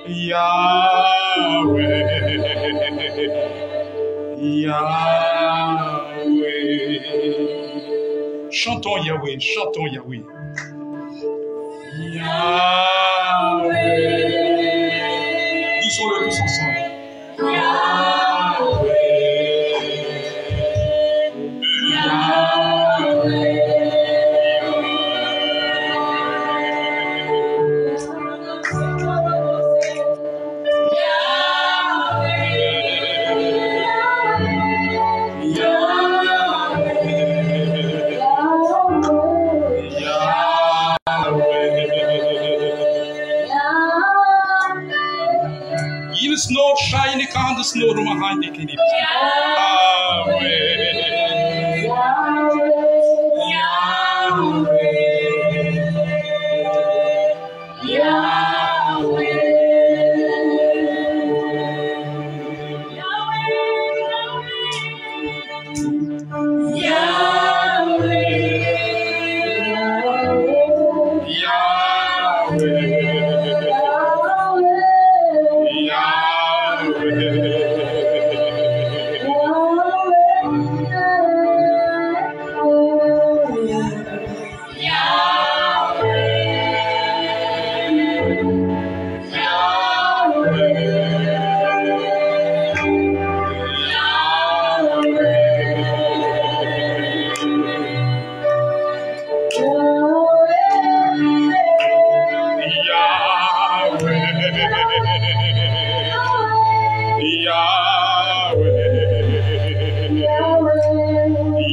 Yahweh, Yahweh. Chantons Yahweh, chantons Yahweh. Yahweh. Disons-le tous ensemble. Yahweh. Yahweh. Snow shiny kind of snow to my hand. Yahweh, Yahweh,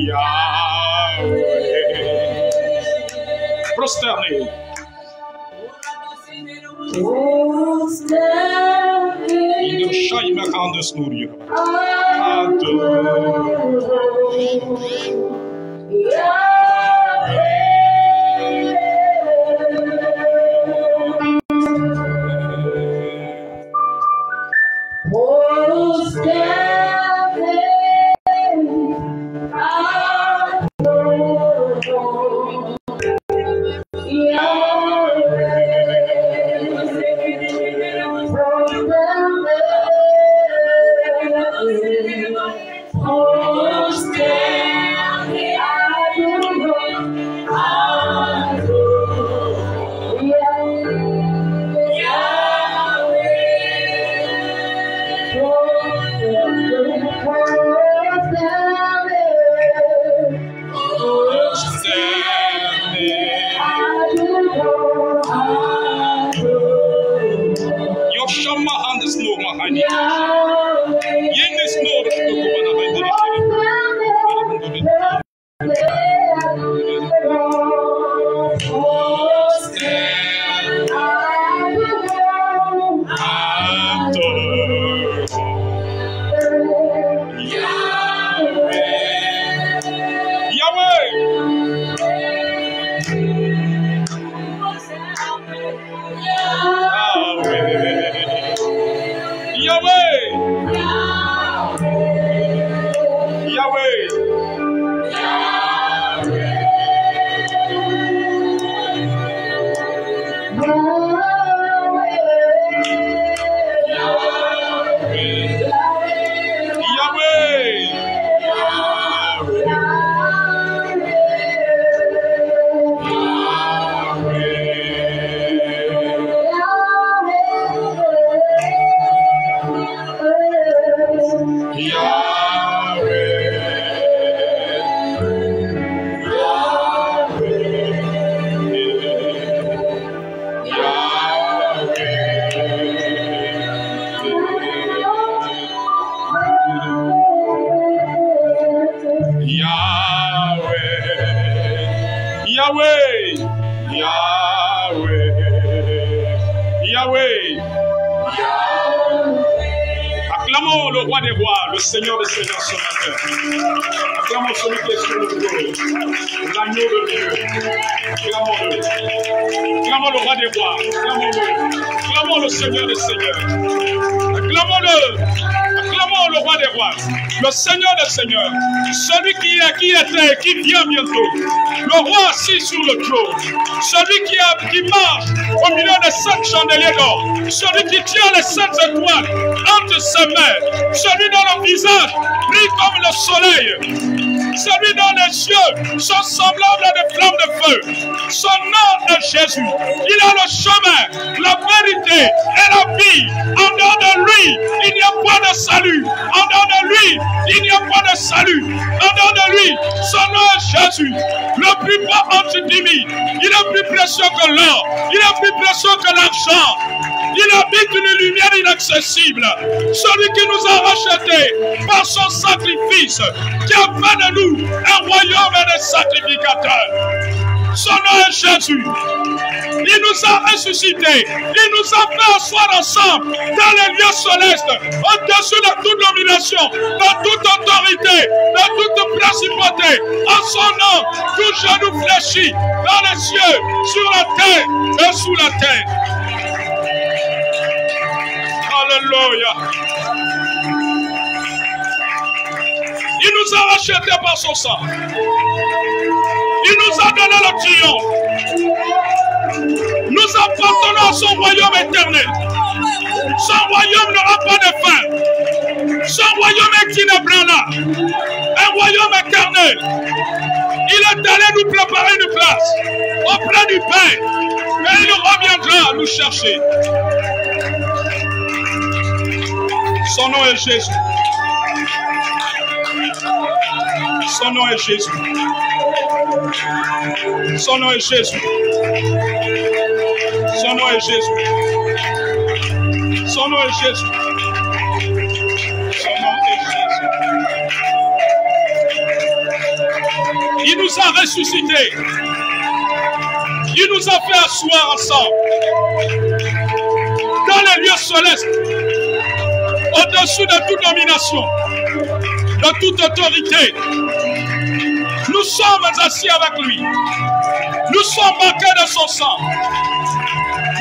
Yahweh, Prosternez. Il ne chaille ma grande snourie. Le Seigneur des Seigneurs ce matin. Acclamons celui qui est sur le trône, l'agneau de Dieu. Acclamons-le. Acclamons le roi des rois. Acclamons-le. Acclamons le Seigneur des Seigneurs. Acclamons-le. Acclamons acclamons le roi des rois, le Seigneur des seigneurs, celui qui est, qui était et qui vient bientôt, le roi assis sur le trône, celui qui marche au milieu des 7 chandeliers d'or, celui qui tient les 7 étoiles entre ses mains, celui dont le visage brille comme le soleil, celui dont les yeux sont semblables à des flammes de feu. Son nom est Jésus. Il a le chemin, la vérité et la vie. En dehors de lui, il n'y a pas de salut. En dehors de lui, il n'y a pas de salut. En dehors de lui, son nom est Jésus. Le plus bas entre 10 000. Il est plus précieux que l'or. Il est plus précieux que l'argent. Il habite une lumière inaccessible. Celui qui nous a rachetés par son sacrifice, qui a fait de nous un royaume et des sacrificateurs. Son nom est Jésus. Il nous a ressuscités. Il nous a fait asseoir ensemble dans les lieux célestes, au-dessus de toute domination, de toute autorité, de toute principauté. En son nom, tout genou fléchit dans les cieux, sur la terre et sous la terre. Alléluia. Il nous a rachetés par son sang. Il nous a donné le triomphe. Nous appartenons à son royaume éternel. Son royaume n'aura pas de fin. Son royaume est inébranlable. Un royaume éternel. Il est allé nous préparer une place auprès du Père. Et il reviendra nous chercher. Son nom est Jésus. Son nom est Jésus. Son nom est Jésus. Son nom est Jésus. Son nom est Jésus. Son nom est Jésus. Il nous a ressuscités. Il nous a fait asseoir ensemble dans les lieux célestes, au-dessus de toute domination, de toute autorité. Nous sommes assis avec lui. Nous sommes marqués de son sang.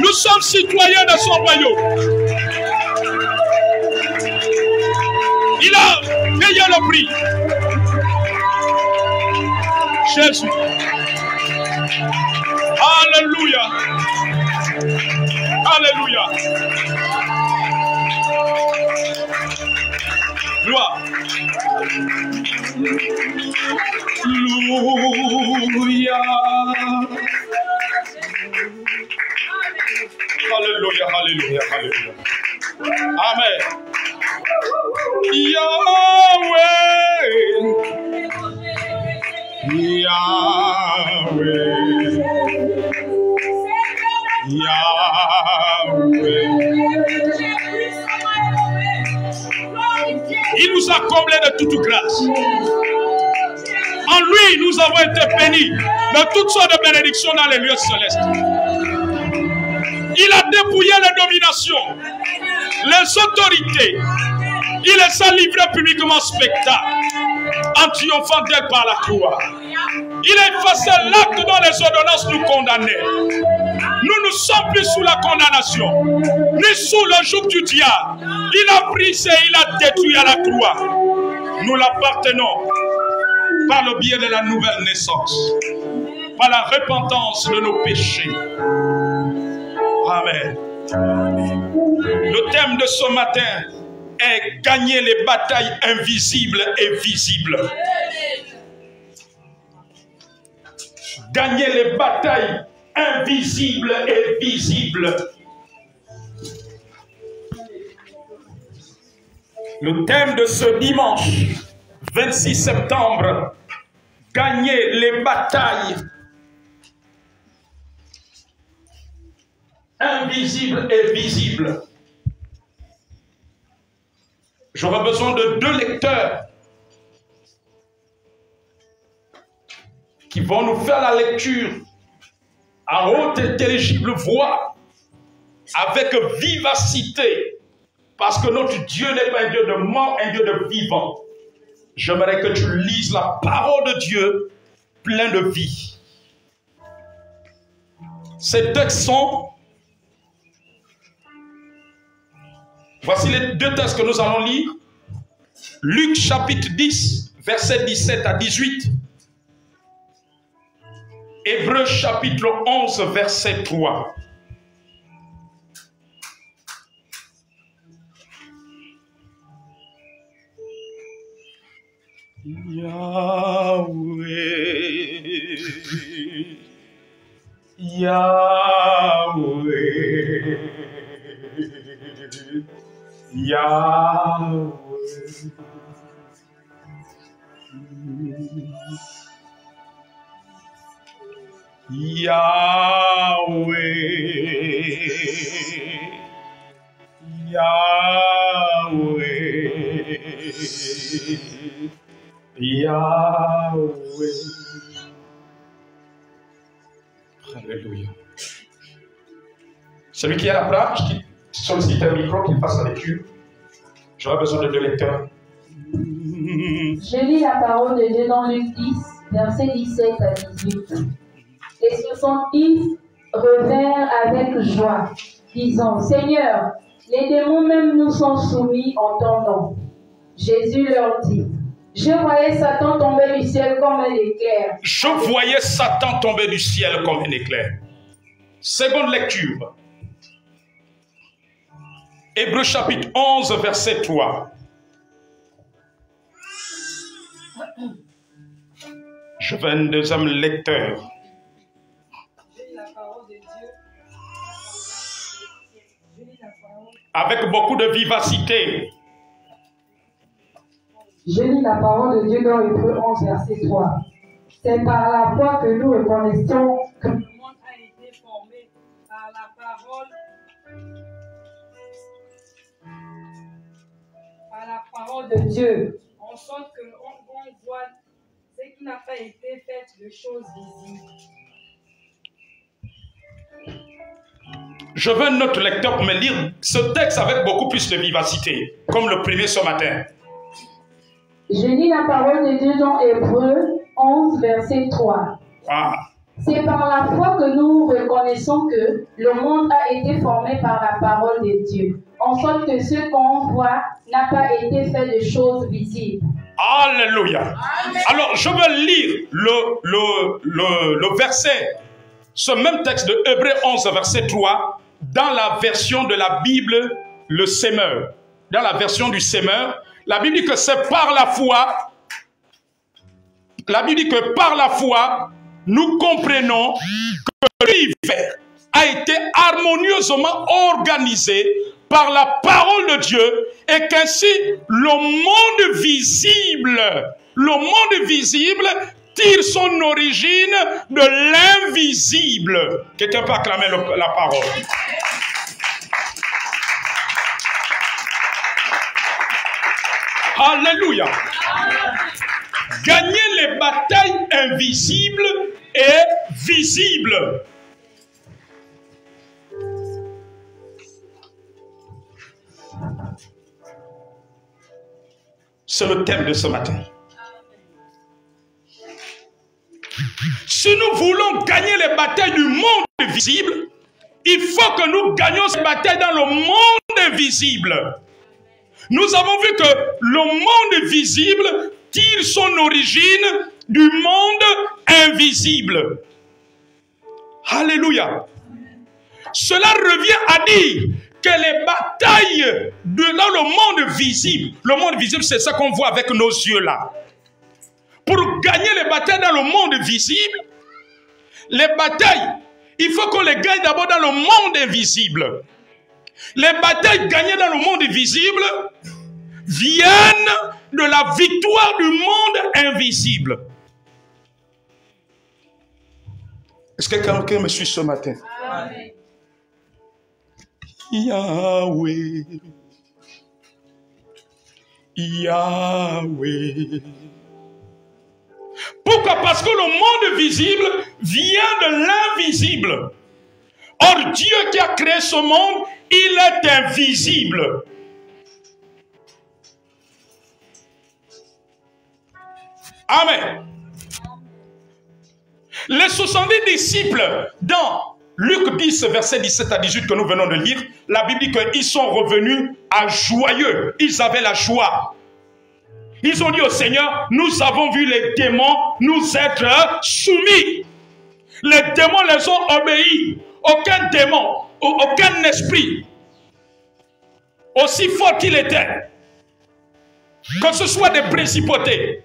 Nous sommes citoyens de son royaume. Il a payé le prix. Jésus. Alléluia. Alléluia. Gloire. Alléluia. Alléluia, alléluia, alléluia. Amen. Yahweh. Yahweh. Yahweh. Il nous a comblés de toute grâce. En lui, nous avons été bénis de toutes sortes de bénédictions dans les lieux célestes. Il a dépouillé les dominations, les autorités. Il les a livrées publiquement en spectacle, en triomphant d'elles par la croix. Il a effacé l'acte dont les ordonnances nous condamnaient. Nous ne sommes plus sous la condamnation, ni sous le joug du diable. Il a brisé, il a détruit à la croix. Nous l'appartenons par le biais de la nouvelle naissance, par la repentance de nos péchés. Amen. Le thème de ce matin est gagner les batailles invisibles et visibles. Gagner les batailles invisibles et visibles. Le thème de ce dimanche 26 septembre, gagner les batailles invisibles et visibles. J'aurai besoin de 2 lecteurs qui vont nous faire la lecture à haute et intelligible voix, avec vivacité, parce que notre Dieu n'est pas un Dieu de mort, un Dieu de vivant. J'aimerais que tu lises la parole de Dieu plein de vie. Ces textes sont... Voici les 2 textes que nous allons lire. Luc chapitre 10, versets 17 à 18. Hébreux chapitre 11, verset 3. Yahweh, Yahweh, Yahweh, Yahweh, Yahweh, Yahweh. Alléluia. Celui qui a la page, qui sollicite un micro, qu'il fasse la lecture. J'aurai besoin de deux lecteurs. Je lis la parole de Dieu dans Luc 10, versets 17 à 18. Les 70 revinrent avec joie, disant, Seigneur, les démons même nous sont soumis en ton nom. Jésus leur dit, je voyais Satan tomber du ciel comme un éclair. Je voyais Satan tomber du ciel comme un éclair. Seconde lecture. Hébreux chapitre 11, verset 3. Je veux un deuxième lecteur. Avec beaucoup de vivacité. Je lis la parole de Dieu dans Hébreux 11, verset 3. C'est par la foi que nous reconnaissons que le monde a été formé par la parole de Dieu, en sorte qu'on voit ce qui n'a pas été fait de choses visibles. Je veux un autre lecteur pour me lire ce texte avec beaucoup plus de vivacité, comme le premier ce matin. Je lis la parole de Dieu dans Hébreux 11, verset 3. Ah. C'est par la foi que nous reconnaissons que le monde a été formé par la parole de Dieu, en sorte que ce qu'on voit n'a pas été fait de choses visibles. Alléluia. Amen. Alors, je vais lire le verset, ce même texte de Hébreux 11, verset 3, dans la version de la Bible, le Semeur. Dans la version du Semeur, la Bible dit que c'est par la foi, nous comprenons que l'univers a été harmonieusement organisé par la parole de Dieu et qu'ainsi le monde visible tire son origine de l'invisible. Quelqu'un peut acclamer la parole. Alléluia. Gagner les batailles invisibles et visibles. C'est le thème de ce matin. Si nous voulons gagner les batailles du monde visible, il faut que nous gagnions ces batailles dans le monde invisible. Nous avons vu que le monde visible tire son origine du monde invisible. Alléluia. Cela revient à dire que les batailles dans le monde visible, c'est ça qu'on voit avec nos yeux là. Pour gagner les batailles dans le monde visible, les batailles, il faut qu'on les gagne d'abord dans le monde invisible. Les batailles gagnées dans le monde visible viennent de la victoire du monde invisible. Est-ce que quelqu'un me suit ce matin? Amen. Yahweh, Yahweh. Pourquoi? Parce que le monde visible vient de l'invisible. Or, Dieu qui a créé ce monde, il est invisible. Amen. Les 70 disciples dans Luc 10, verset 17 à 18 que nous venons de lire, la Bible dit qu'ils sont revenus à joyeux. Ils avaient la joie. Ils ont dit au Seigneur, nous avons vu les démons nous être soumis. Les démons les ont obéis. Aucun démon, aucun esprit, aussi fort qu'il était, que ce soit des principautés.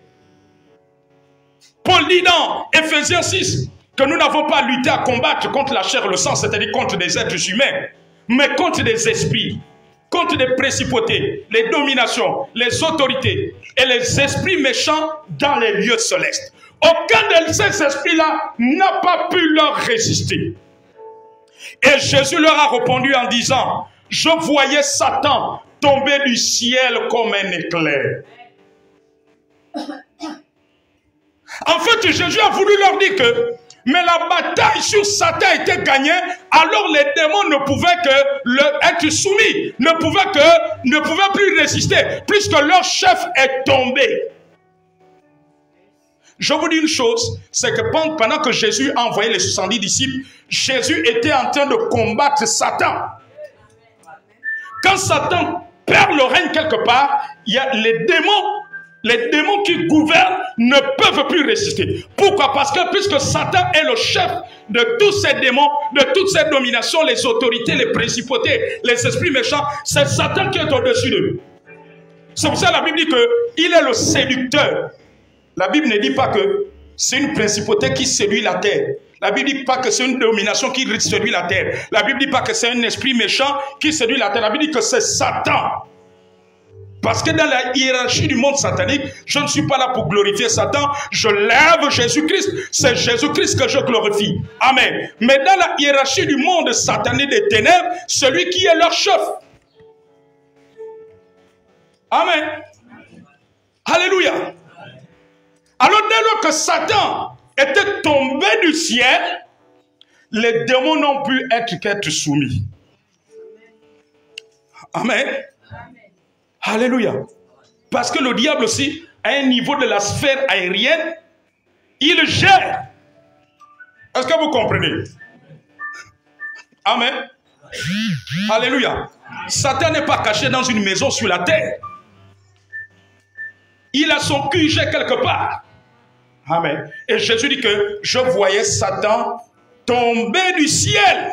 Paul dit dans Éphésiens 6 que nous n'avons pas lutté à combattre contre la chair et le sang, c'est-à-dire contre des êtres humains, mais contre des esprits, contre des principautés, les dominations, les autorités et les esprits méchants dans les lieux célestes. Aucun de ces esprits-là n'a pas pu leur résister. Et Jésus leur a répondu en disant, je voyais Satan tomber du ciel comme un éclair. En fait, Jésus a voulu leur dire que, mais la bataille sur Satan était gagnée, alors les démons ne pouvaient être soumis, ne pouvaient plus résister, puisque leur chef est tombé. Je vous dis une chose, c'est que pendant que Jésus a envoyé les 70 disciples, Jésus était en train de combattre Satan. Quand Satan perd le règne quelque part, il y a les démons qui gouvernent ne peuvent plus résister. Pourquoi? Parce que puisque Satan est le chef de tous ces démons, de toutes ces dominations, les autorités, les principautés, les esprits méchants, c'est Satan qui est au-dessus d'eux. C'est pour ça que la Bible dit qu'il est le séducteur. La Bible ne dit pas que c'est une principauté qui séduit la terre. La Bible ne dit pas que c'est une domination qui séduit la terre. La Bible ne dit pas que c'est un esprit méchant qui séduit la terre. La Bible dit que c'est Satan. Parce que dans la hiérarchie du monde satanique, je ne suis pas là pour glorifier Satan. Je lève Jésus-Christ. C'est Jésus-Christ que je glorifie. Amen. Mais dans la hiérarchie du monde satanique des ténèbres, celui qui est leur chef. Amen. Alléluia. Alors dès lors que Satan était tombé du ciel, les démons n'ont pu qu'être soumis. Amen. Alléluia. Parce que le diable aussi, à un niveau de la sphère aérienne, il gère. Est-ce que vous comprenez? Amen. Alléluia. Satan n'est pas caché dans une maison sur la terre. Il a son QG quelque part. Amen. Et Jésus dit que je voyais Satan tomber du ciel.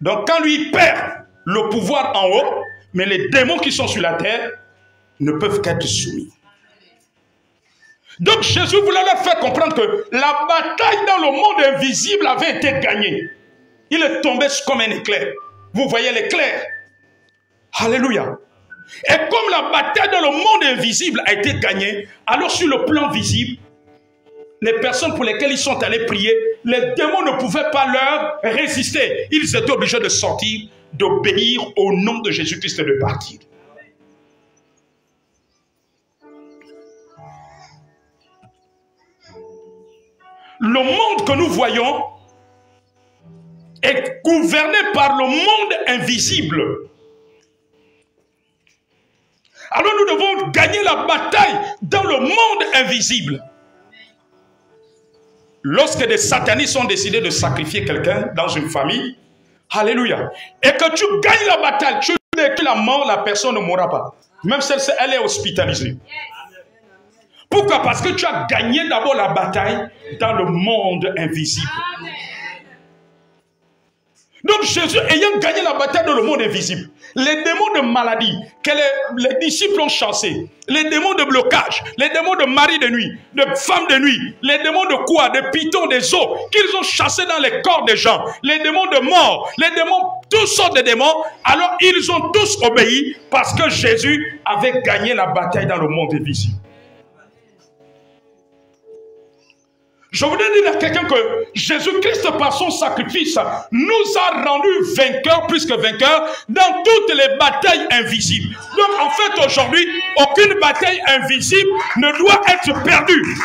Donc quand lui perd le pouvoir en haut, mais les démons qui sont sur la terre ne peuvent qu'être soumis. Donc Jésus voulait leur faire comprendre que la bataille dans le monde invisible avait été gagnée. Il est tombé comme un éclair. Vous voyez l'éclair. Alléluia. Et comme la bataille dans le monde invisible a été gagnée, alors sur le plan visible, les personnes pour lesquelles ils sont allés prier, les démons ne pouvaient pas leur résister. Ils étaient obligés de sortir, d'obéir au nom de Jésus-Christ et de partir. Le monde que nous voyons est gouverné par le monde invisible. Alors nous devons gagner la bataille dans le monde invisible. Lorsque des satanistes ont décidé de sacrifier quelqu'un dans une famille, alléluia, et que tu gagnes la bataille, tu vécu la mort, la personne ne mourra pas. Même si elle est hospitalisée. Pourquoi? Parce que tu as gagné d'abord la bataille dans le monde invisible. Donc Jésus ayant gagné la bataille dans le monde invisible, les démons de maladie que les disciples ont chassés, les démons de blocage, les démons de mari de nuit, de femmes de nuit, les démons de quoi, de pitons, des os, qu'ils ont chassés dans les corps des gens, les démons de mort, les démons, toutes sortes de démons, alors ils ont tous obéi parce que Jésus avait gagné la bataille dans le monde invisible. Je voudrais dire à quelqu'un que Jésus-Christ, par son sacrifice, nous a rendus vainqueurs plus que vainqueurs dans toutes les batailles invisibles. Donc, en fait, aujourd'hui, aucune bataille invisible ne doit être perdue.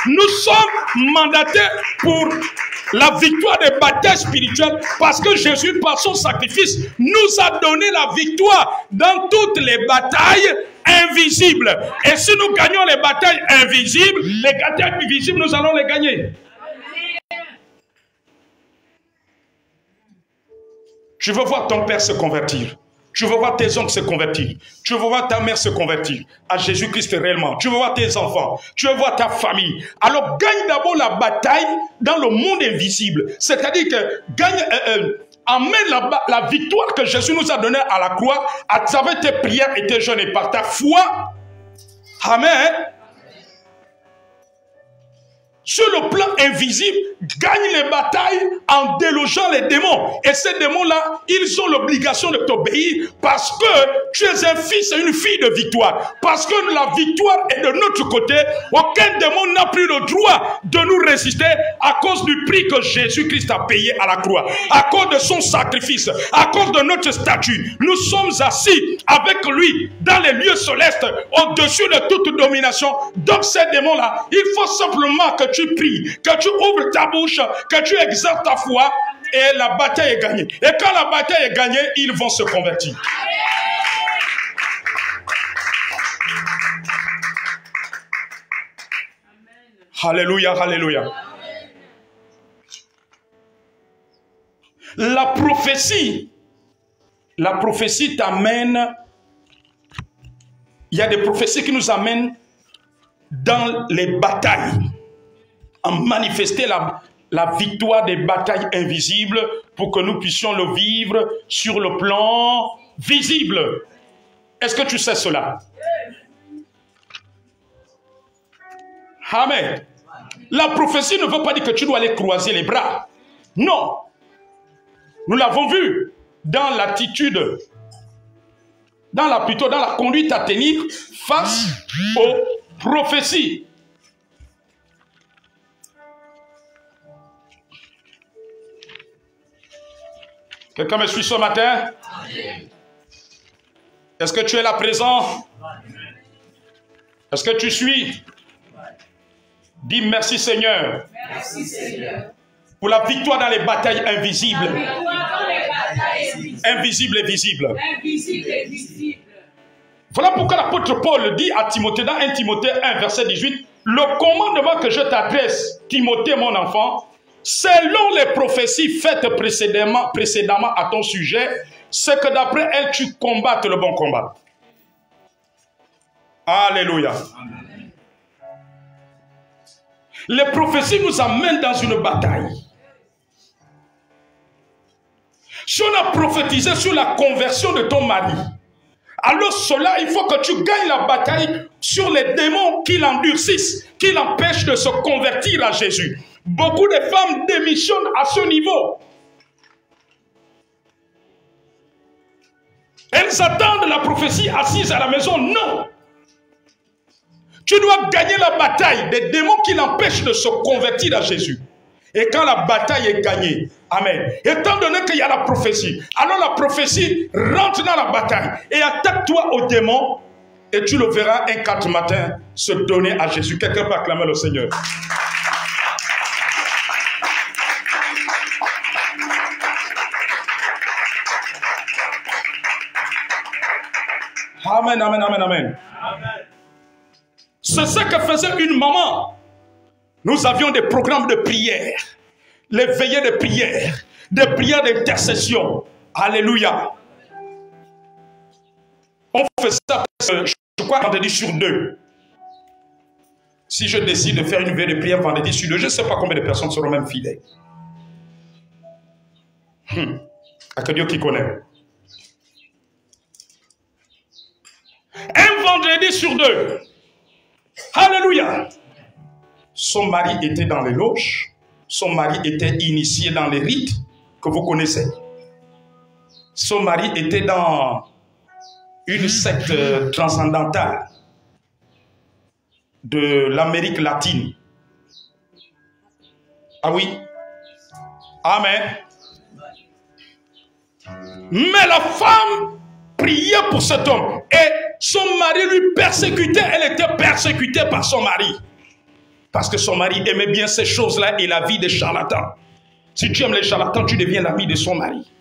Nous sommes mandatés pour la victoire des batailles spirituelles parce que Jésus, par son sacrifice, nous a donné la victoire dans toutes les batailles invisibles. Et si nous gagnons les batailles invisibles, les batailles invisibles, nous allons les gagner. Tu veux voir ton père se convertir. Tu veux voir tes oncles se convertir. Tu veux voir ta mère se convertir à Jésus-Christ réellement. Tu veux voir tes enfants. Tu veux voir ta famille. Alors gagne d'abord la bataille dans le monde invisible. C'est-à-dire que amène la victoire que Jésus nous a donnée à la croix à travers tes prières et tes jeûnes et par ta foi. Amen. Sur le plan invisible, gagne les batailles en délogeant les démons. Et ces démons-là, ils ont l'obligation de t'obéir parce que tu es un fils et une fille de victoire. Parce que la victoire est de notre côté. Aucun démon n'a plus le droit de nous résister à cause du prix que Jésus-Christ a payé à la croix. À cause de son sacrifice, à cause de notre statut. Nous sommes assis avec lui dans les lieux célestes, au-dessus de toute domination. Donc ces démons-là, il faut simplement que tu pries, que tu ouvres ta bouche, que tu exerces ta foi et la bataille est gagnée. Et quand la bataille est gagnée, ils vont se convertir. Alléluia, alléluia. La prophétie t'amène, il y a des prophéties qui nous amènent dans les batailles, à manifester la victoire des batailles invisibles pour que nous puissions le vivre sur le plan visible. Est-ce que tu sais cela? Amen. La prophétie ne veut pas dire que tu dois aller croiser les bras. Non. Nous l'avons vu dans l'attitude, plutôt dans la conduite à tenir face aux prophéties. Quelqu'un me suit ce matin? Est-ce que tu es là présent? Est-ce que tu suis? Dis merci Seigneur. Merci Seigneur. Pour la victoire dans les batailles invisibles. Invisibles et visibles. Invisible et visible. Voilà pourquoi l'apôtre Paul dit à Timothée dans 1 Timothée 1 verset 18, le commandement que je t'adresse, Timothée mon enfant, selon les prophéties faites précédemment à ton sujet, c'est que d'après elles tu combattes le bon combat. Alléluia. Amen. Les prophéties nous amènent dans une bataille. Si on a prophétisé sur la conversion de ton mari, alors cela, il faut que tu gagnes la bataille sur les démons qui l'endurcissent, qui l'empêchent de se convertir à Jésus. Beaucoup de femmes démissionnent à ce niveau. Elles attendent la prophétie assise à la maison. Non. Tu dois gagner la bataille des démons qui l'empêchent de se convertir à Jésus. Et quand la bataille est gagnée, amen, étant donné qu'il y a la prophétie, alors la prophétie rentre dans la bataille et attaque-toi aux démons et tu le verras un 4 matin se donner à Jésus. Quelqu'un peut acclamer le Seigneur. Amen, amen, amen, amen. C'est ce que faisait une maman. Nous avions des programmes de prière, les veillées de prière, des prières d'intercession. Alléluia. On fait ça, je crois, vendredi sur 2. Si je décide de faire une veillée de prière vendredi sur 2, je ne sais pas combien de personnes seront même fidèles. Que Dieu qui connaît. Un vendredi sur 2. Alléluia. Son mari était dans les loges. Son mari était initié dans les rites que vous connaissez. Son mari était dans une secte transcendantale de l'Amérique latine. Ah oui. Amen. Mais la femme priait pour cet homme. Et son mari lui persécutait. Elle était persécutée par son mari. Parce que son mari aimait bien ces choses-là et la vie des charlatans. Si tu aimes les charlatans, tu deviens l'ami de son mari.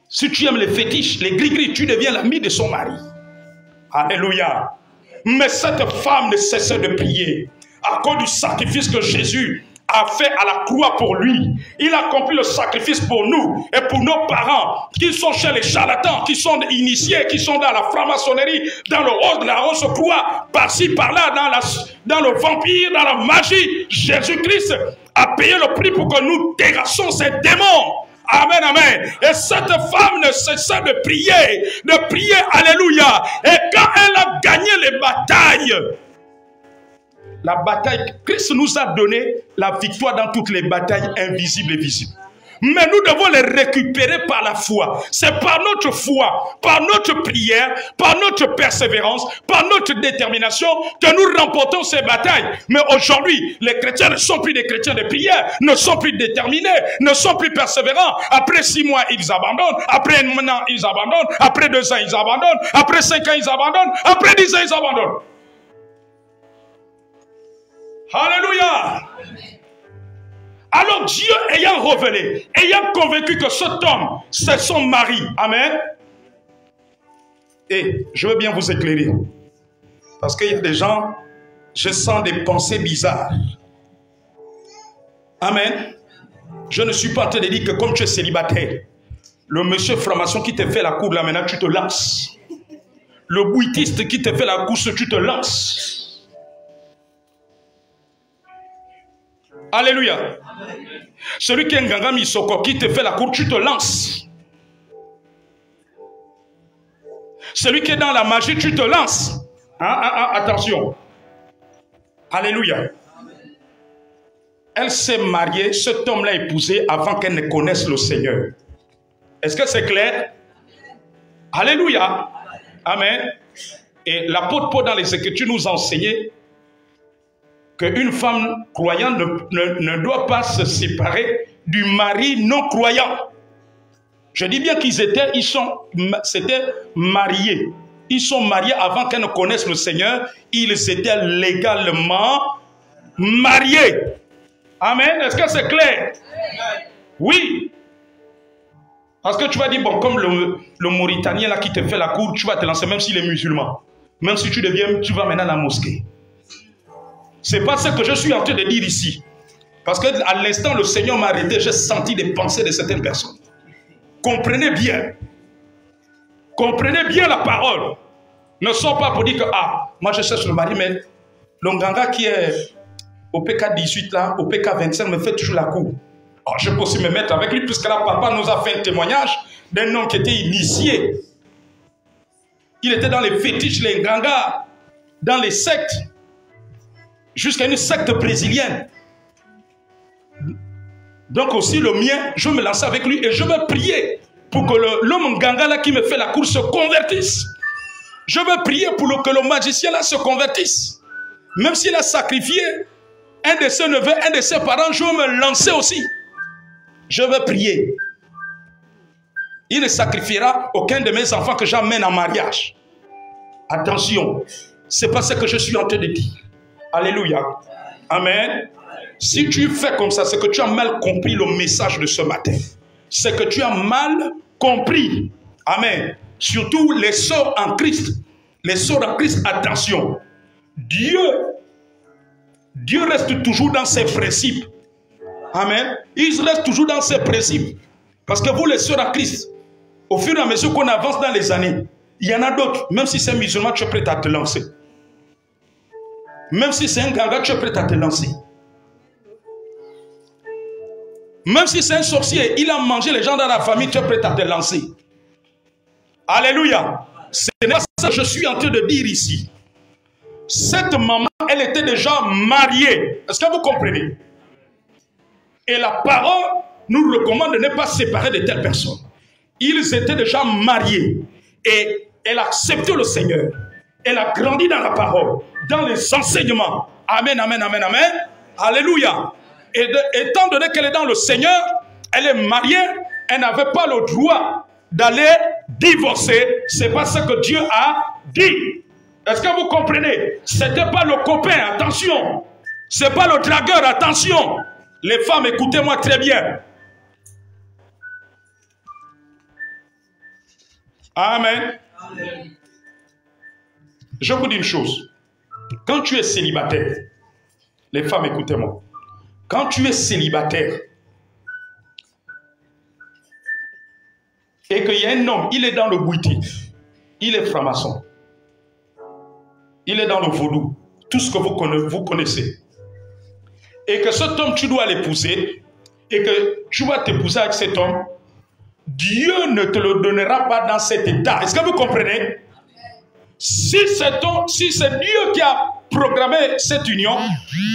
Si tu aimes les fétiches, les gris-gris, tu deviens l'ami de son mari. Alléluia. Mais cette femme ne cessait de prier à cause du sacrifice que Jésus a fait à la croix pour lui. Il a accompli le sacrifice pour nous et pour nos parents qui sont chez les charlatans, qui sont initiés, qui sont dans la franc-maçonnerie, dans le rose de la rose croix, par-ci, par-là, dans le vampire, dans la magie. Jésus-Christ a payé le prix pour que nous terrassions ces démons. Amen, amen. Et cette femme ne cessait de prier, alléluia. Et quand elle a gagné les batailles, la bataille, Christ nous a donné la victoire dans toutes les batailles invisibles et visibles. Mais nous devons les récupérer par la foi. C'est par notre foi, par notre prière, par notre persévérance, par notre détermination que nous remportons ces batailles. Mais aujourd'hui, les chrétiens ne sont plus des chrétiens de prière, ne sont plus déterminés, ne sont plus persévérants. Après 6 mois, ils abandonnent. Après 1 an, ils abandonnent. Après 2 ans, ils abandonnent. Après 5 ans, ils abandonnent. Après 10 ans, ils abandonnent. Alléluia. Alors Dieu ayant révélé, ayant convaincu que cet homme, c'est son mari. Amen. Et je veux bien vous éclairer. Parce qu'il y a des gens, je sens des pensées bizarres. Amen. Je ne suis pas en train de dire que comme tu es célibataire, le monsieur franc-maçon qui te fait la cour là maintenant, tu te lances. Le bouitiste qui te fait la course, tu te lances. Alléluia. Celui qui est un ganga misoko, qui te fait la cour, tu te lances. Celui qui est dans la magie, tu te lances. Attention. Alléluia. Elle s'est mariée, cet homme l'a épousée avant qu'elle ne connaisse le Seigneur. Est-ce que c'est clair? Alléluia. Amen. Et l'apôtre Paul dans les Écritures nous a enseigné qu'une femme croyante ne doit pas se séparer du mari non croyant. Je dis bien qu'ils s'étaient mariés. Ils sont mariés avant qu'elle ne connaisse le Seigneur. Ils étaient légalement mariés. Amen. Est-ce que c'est clair? Oui. Parce que tu vas dire, bon, comme le Mauritanien là qui te fait la cour, tu vas te lancer même s'il est musulman. Même si tu vas maintenant à la mosquée. C'est pas ce que je suis en train de dire ici. Parce que à l'instant, le Seigneur m'a arrêté, j'ai senti des pensées de certaines personnes. Comprenez bien. Comprenez bien la parole. Ne sont pas pour dire que, moi je cherche le mari, mais le nganga qui est au PK 18 là, au PK 25 me fait toujours la cour. Alors, je peux aussi me mettre avec lui, puisque là, papa nous a fait un témoignage d'un homme qui était initié. Il était dans les fétiches, les ngangas, dans les sectes. Jusqu'à une secte brésilienne. Donc aussi le mien, je me lance avec lui et je vais prier pour que l'homme ganga là qui me fait la cour se convertisse. Je vais prier pour que le magicien là se convertisse. Même s'il a sacrifié un de ses neveux, un de ses parents, je vais me lancer aussi. Je vais prier. Il ne sacrifiera aucun de mes enfants que j'amène en mariage. Attention, c'est pas ce que je suis en train de dire. Alléluia. Amen. Si tu fais comme ça, c'est que tu as mal compris le message de ce matin. C'est que tu as mal compris. Amen. Surtout les sœurs en Christ. Les sœurs en Christ, attention. Dieu reste toujours dans ses principes. Amen. Il reste toujours dans ses principes. Parce que vous, les sœurs en Christ, au fur et à mesure qu'on avance dans les années, il y en a d'autres. Même si c'est musulman, tu es prêt à te lancer. Même si c'est un ganga, tu es prêt à te lancer. Même si c'est un sorcier, il a mangé les gens dans la famille, tu es prêt à te lancer. Alléluia. C'est ça que je suis en train de dire ici. Cette maman, elle était déjà mariée. Est-ce que vous comprenez? Et la parole nous recommande de ne pas se séparer de telles personnes. Ils étaient déjà mariés. Et elle a accepté le Seigneur. Elle a grandi dans la parole, dans les enseignements. Amen, amen, amen, amen. Alléluia. Et étant donné qu'elle est dans le Seigneur, elle est mariée, elle n'avait pas le droit d'aller divorcer. C'est pas ce que Dieu a dit. Est-ce que vous comprenez? C'était pas le copain, attention. C'est pas le dragueur, attention. Les femmes, écoutez-moi très bien. Amen. Amen. Je vous dis une chose. Quand tu es célibataire, les femmes, écoutez-moi. Quand tu es célibataire et qu'il y a un homme, il est dans le boutique, il est franc-maçon, il est dans le vaudou, tout ce que vous connaissez, et que cet homme, tu dois l'épouser, et que tu vas t'épouser avec cet homme, Dieu ne te le donnera pas dans cet état. Est-ce que vous comprenez? Si c'est Dieu qui a programmé cette union,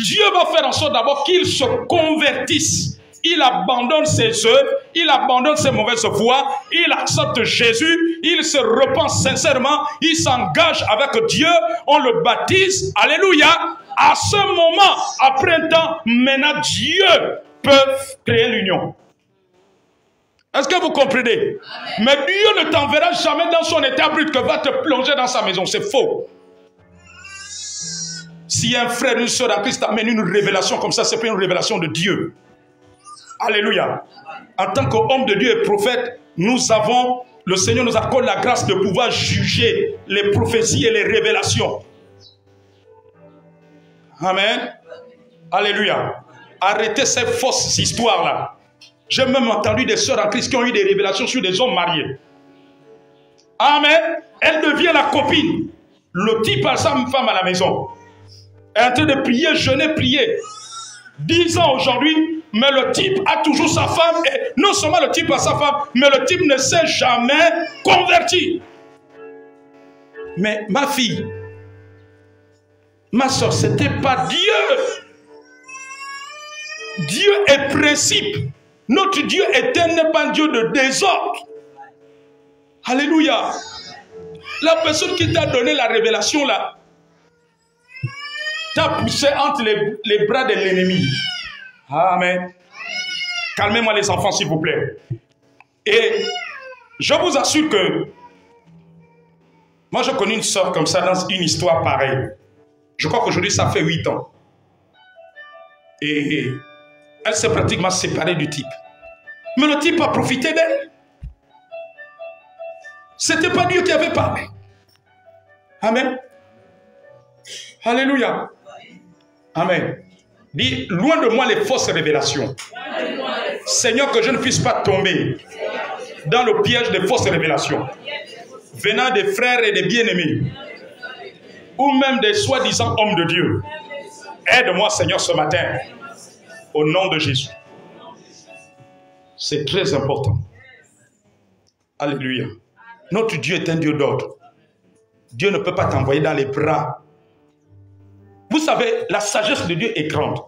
Dieu va faire en sorte d'abord qu'il se convertisse. Il abandonne ses œuvres, il abandonne ses mauvaises voies, il accepte Jésus, il se repent sincèrement, il s'engage avec Dieu, on le baptise, alléluia. À ce moment, après un temps, maintenant Dieu peut créer l'union. Est-ce que vous comprenez? Amen. Mais Dieu ne t'enverra jamais dans son état brut que va te plonger dans sa maison. C'est faux. Si un frère, une soeur en Christ amène une révélation comme ça, c'est pas une révélation de Dieu. Alléluia. En tant qu'homme de Dieu et prophète, le Seigneur nous accorde la grâce de pouvoir juger les prophéties et les révélations. Amen. Alléluia. Arrêtez ces fausses histoires-là. J'ai même entendu des sœurs en Christ qui ont eu des révélations sur des hommes mariés. Amen. Elle devient la copine. Le type a sa femme à la maison. Elle est en train de prier, jeûner, prier. 10 ans aujourd'hui, mais le type a toujours sa femme. Et non seulement le type a sa femme, mais le type ne s'est jamais converti. Mais ma fille, ma soeur, ce n'était pas Dieu. Dieu est principe. Notre Dieu éternel n'est pas un Dieu de désordre. Alléluia. La personne qui t'a donné la révélation là, t'a poussé entre les bras de l'ennemi. Amen. Calmez-moi les enfants s'il vous plaît. Et je vous assure que moi je connais une soeur comme ça dans une histoire pareille. Je crois qu'aujourd'hui ça fait 8 ans. Et elle s'est pratiquement séparée du type. Mais le type a profité d'elle. Ce n'était pas Dieu qui avait parlé. Amen. Alléluia. Amen. Dis, loin de moi les fausses révélations. Seigneur, que je ne puisse pas tomber dans le piège des fausses révélations. Venant des frères et des bien-aimés. Ou même des soi-disant hommes de Dieu. Aide-moi, Seigneur, ce matin. Au nom de Jésus. C'est très important. Alléluia. Notre Dieu est un Dieu d'ordre. Dieu ne peut pas t'envoyer dans les bras. Vous savez, la sagesse de Dieu est grande.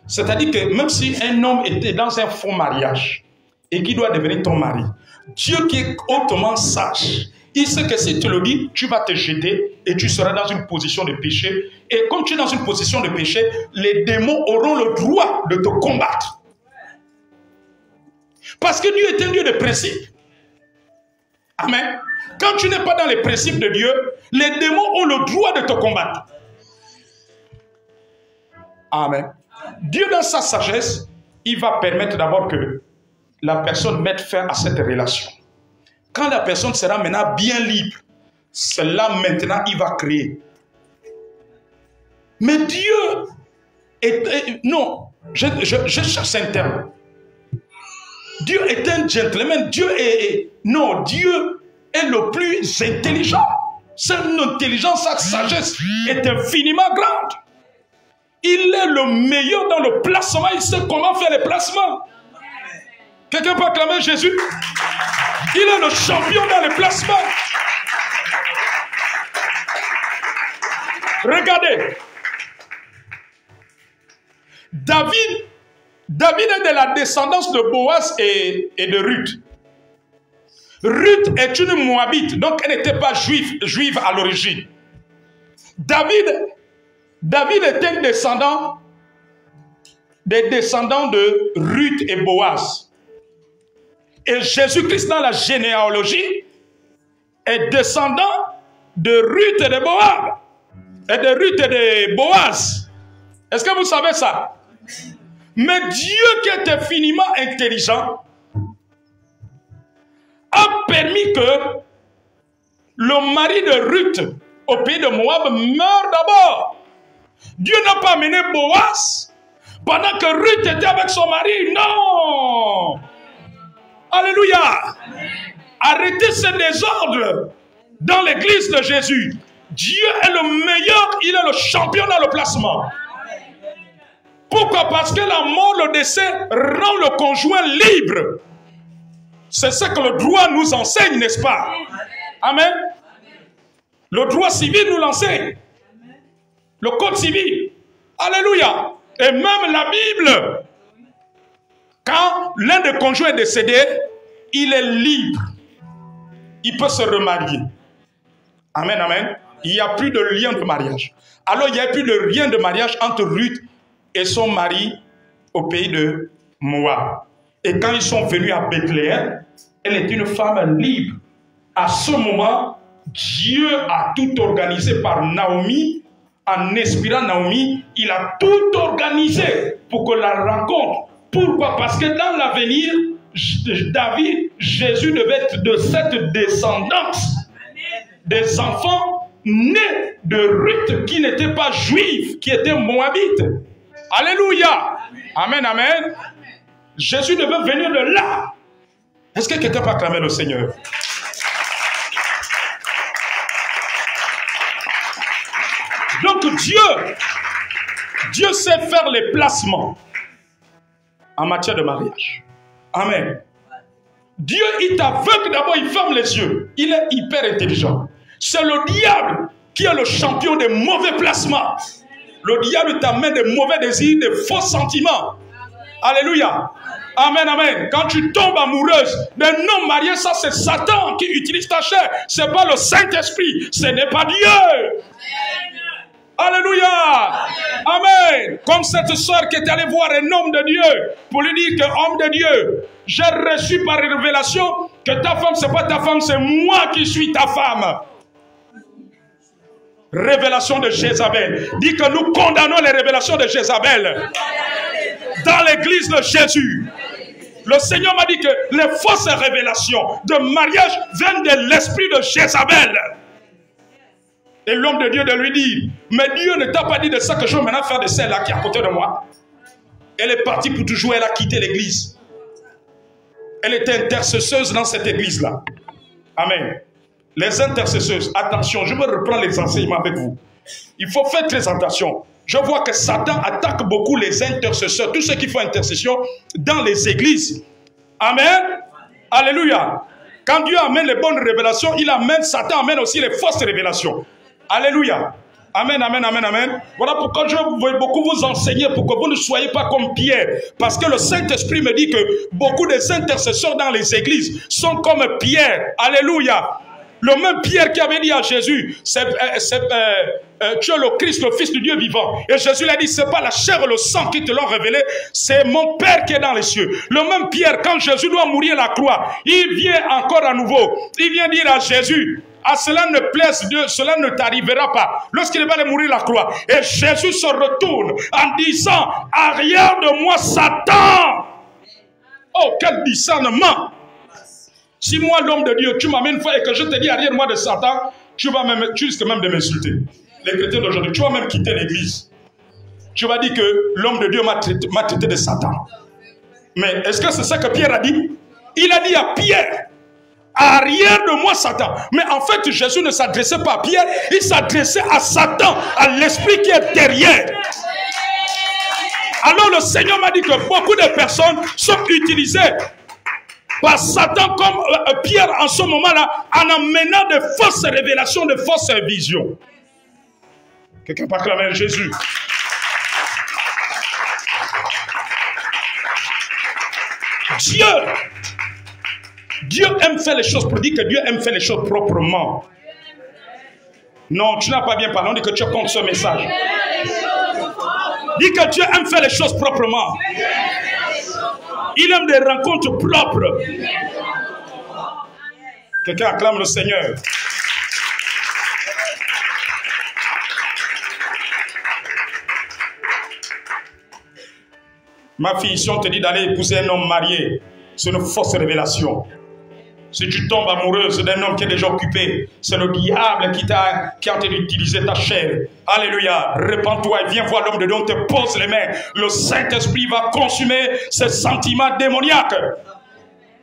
C'est-à-dire que même si un homme était dans un faux mariage et qui doit devenir ton mari, Dieu qui est hautement sage, il sait que si tu le dis, tu vas te jeter et tu seras dans une position de péché. Et comme tu es dans une position de péché, les démons auront le droit de te combattre. Parce que Dieu est un Dieu de principe. Amen. Quand tu n'es pas dans les principes de Dieu, les démons ont le droit de te combattre. Amen. Dieu, dans sa sagesse, il va permettre d'abord que la personne mette fin à cette relation. Quand la personne sera maintenant bien libre, c'est là maintenant il va créer. Mais Dieu est... non, je cherche un terme. Dieu est un gentleman. Dieu est le plus intelligent. Son intelligence, sa sagesse est infiniment grande. Il est le meilleur dans le placement. Il sait comment faire les placements. Quelqu'un peut acclamer Jésus? Il est le champion dans les placements. Regardez. David est de la descendance de Boaz et de Ruth. Ruth est une Moabite, donc elle n'était pas juive à l'origine. David est un descendant des descendants de Ruth et Boaz. Et Jésus-Christ dans la généalogie est descendant de Ruth et de Boaz. Et de Ruth et de Boaz. Est-ce que vous savez ça? Mais Dieu qui est infiniment intelligent a permis que le mari de Ruth au pays de Moab meure d'abord. Dieu n'a pas amené Boaz pendant que Ruth était avec son mari. Non. Alléluia. Arrêtez ce désordre dans l'église de Jésus. Dieu est le meilleur, il est le champion dans le placement. Pourquoi? Parce que la mort, le décès rend le conjoint libre. C'est ce que le droit nous enseigne, n'est-ce pas? Amen. Le droit civil nous l'enseigne. Le code civil. Alléluia. Et même la Bible, quand l'un des conjoints est décédé, il est libre. Il peut se remarier. Amen, amen. Il n'y a plus de lien de mariage. Alors, il n'y a plus de lien de mariage entre Ruth et son mari au pays de Moab. Et quand ils sont venus à Bethléem, elle est une femme libre. À ce moment, Dieu a tout organisé par Naomi. En inspirant Naomi, il a tout organisé pour que la rencontre. Pourquoi? Parce que dans l'avenir, David, Jésus devait être de cette descendance des enfants nés de Ruth qui n'étaient pas juifs, qui étaient moabites. Alléluia. Amen, amen. Jésus devait venir de là. Est-ce que quelqu'un peut acclamer le Seigneur? Donc Dieu sait faire les placements en matière de mariage. Amen. Dieu, il t'aveugle d'abord, il ferme les yeux. Il est hyper intelligent. C'est le diable qui est le champion des mauvais placements. Le diable t'amène des mauvais désirs, des faux sentiments. Alléluia. Amen, amen. Quand tu tombes amoureuse d'un homme marié, ça c'est Satan qui utilise ta chair. Ce n'est pas le Saint-Esprit. Ce n'est pas Dieu. Alléluia. Amen. Comme cette soeur qui est allée voir un homme de Dieu pour lui dire que, homme de Dieu, j'ai reçu par révélation que ta femme, ce n'est pas ta femme, c'est moi qui suis ta femme. Révélation de Jézabel. Dit que nous condamnons les révélations de Jézabel dans l'église de Jésus. Le Seigneur m'a dit que les fausses révélations de mariage viennent de l'esprit de Jézabel. Et l'homme de Dieu de lui dire, mais Dieu ne t'a pas dit de ça que je vais maintenant faire de celle-là qui est à côté de moi. Elle est partie pour toujours, elle a quitté l'église. Elle était intercesseuse dans cette église-là. Amen. Les intercesseuses, attention, je veux reprendre les enseignements avec vous. Il faut faire très attention. Je vois que Satan attaque beaucoup les intercesseurs, tous ceux qui font intercession dans les églises. Amen. Alléluia. Quand Dieu amène les bonnes révélations, il amène, Satan amène aussi les fausses révélations. Alléluia. Amen, amen, amen, amen. Voilà pourquoi je veux beaucoup vous enseigner pour que vous ne soyez pas comme Pierre. Parce que le Saint-Esprit me dit que beaucoup des intercesseurs dans les églises sont comme Pierre. Alléluia. Le même Pierre qui avait dit à Jésus, tu es le Christ, le Fils du Dieu vivant. Et Jésus lui a dit, ce n'est pas la chair et le sang qui te l'ont révélé, c'est mon Père qui est dans les cieux. Le même Pierre, quand Jésus doit mourir à la croix, il vient encore à nouveau. Il vient dire à Jésus, à cela ne plaise Dieu, cela ne t'arrivera pas. Lorsqu'il va aller mourir à la croix. Et Jésus se retourne en disant, arrière de moi Satan. Oh, quel discernement. Si moi, l'homme de Dieu, tu m'amènes une fois et que je te dis arrière moi de Satan, tu risques même de m'insulter. Les chrétiens d'aujourd'hui, tu vas même quitter l'église. Tu vas dire que l'homme de Dieu m'a traité de Satan. Mais est-ce que c'est ça que Pierre a dit? Il a dit à Pierre, arrière de moi Satan. Mais en fait, Jésus ne s'adressait pas à Pierre, il s'adressait à Satan, à l'esprit qui est derrière. Alors le Seigneur m'a dit que beaucoup de personnes sont utilisées par Satan comme Pierre en ce moment-là, en amenant de fausses révélations, de fausses visions. Quelqu'un peut acclamer Jésus. Dieu aime faire les choses, pour dire que Dieu aime faire les choses proprement. Non, tu n'as pas bien parlé, on dit que tu as contre ce message. Dis que Dieu aime faire les choses proprement. Il aime des rencontres propres. Quelqu'un acclame le Seigneur. Ma fille, si on te dit d'aller épouser un homme marié, c'est une fausse révélation. Si tu tombes amoureuse d'un homme qui est déjà occupé, c'est le diable qui a en train d'utiliser ta chair. Alléluia. Répands-toi et viens voir l'homme de Dieu, on te pose les mains. Le Saint-Esprit va consumer ces sentiments démoniaques.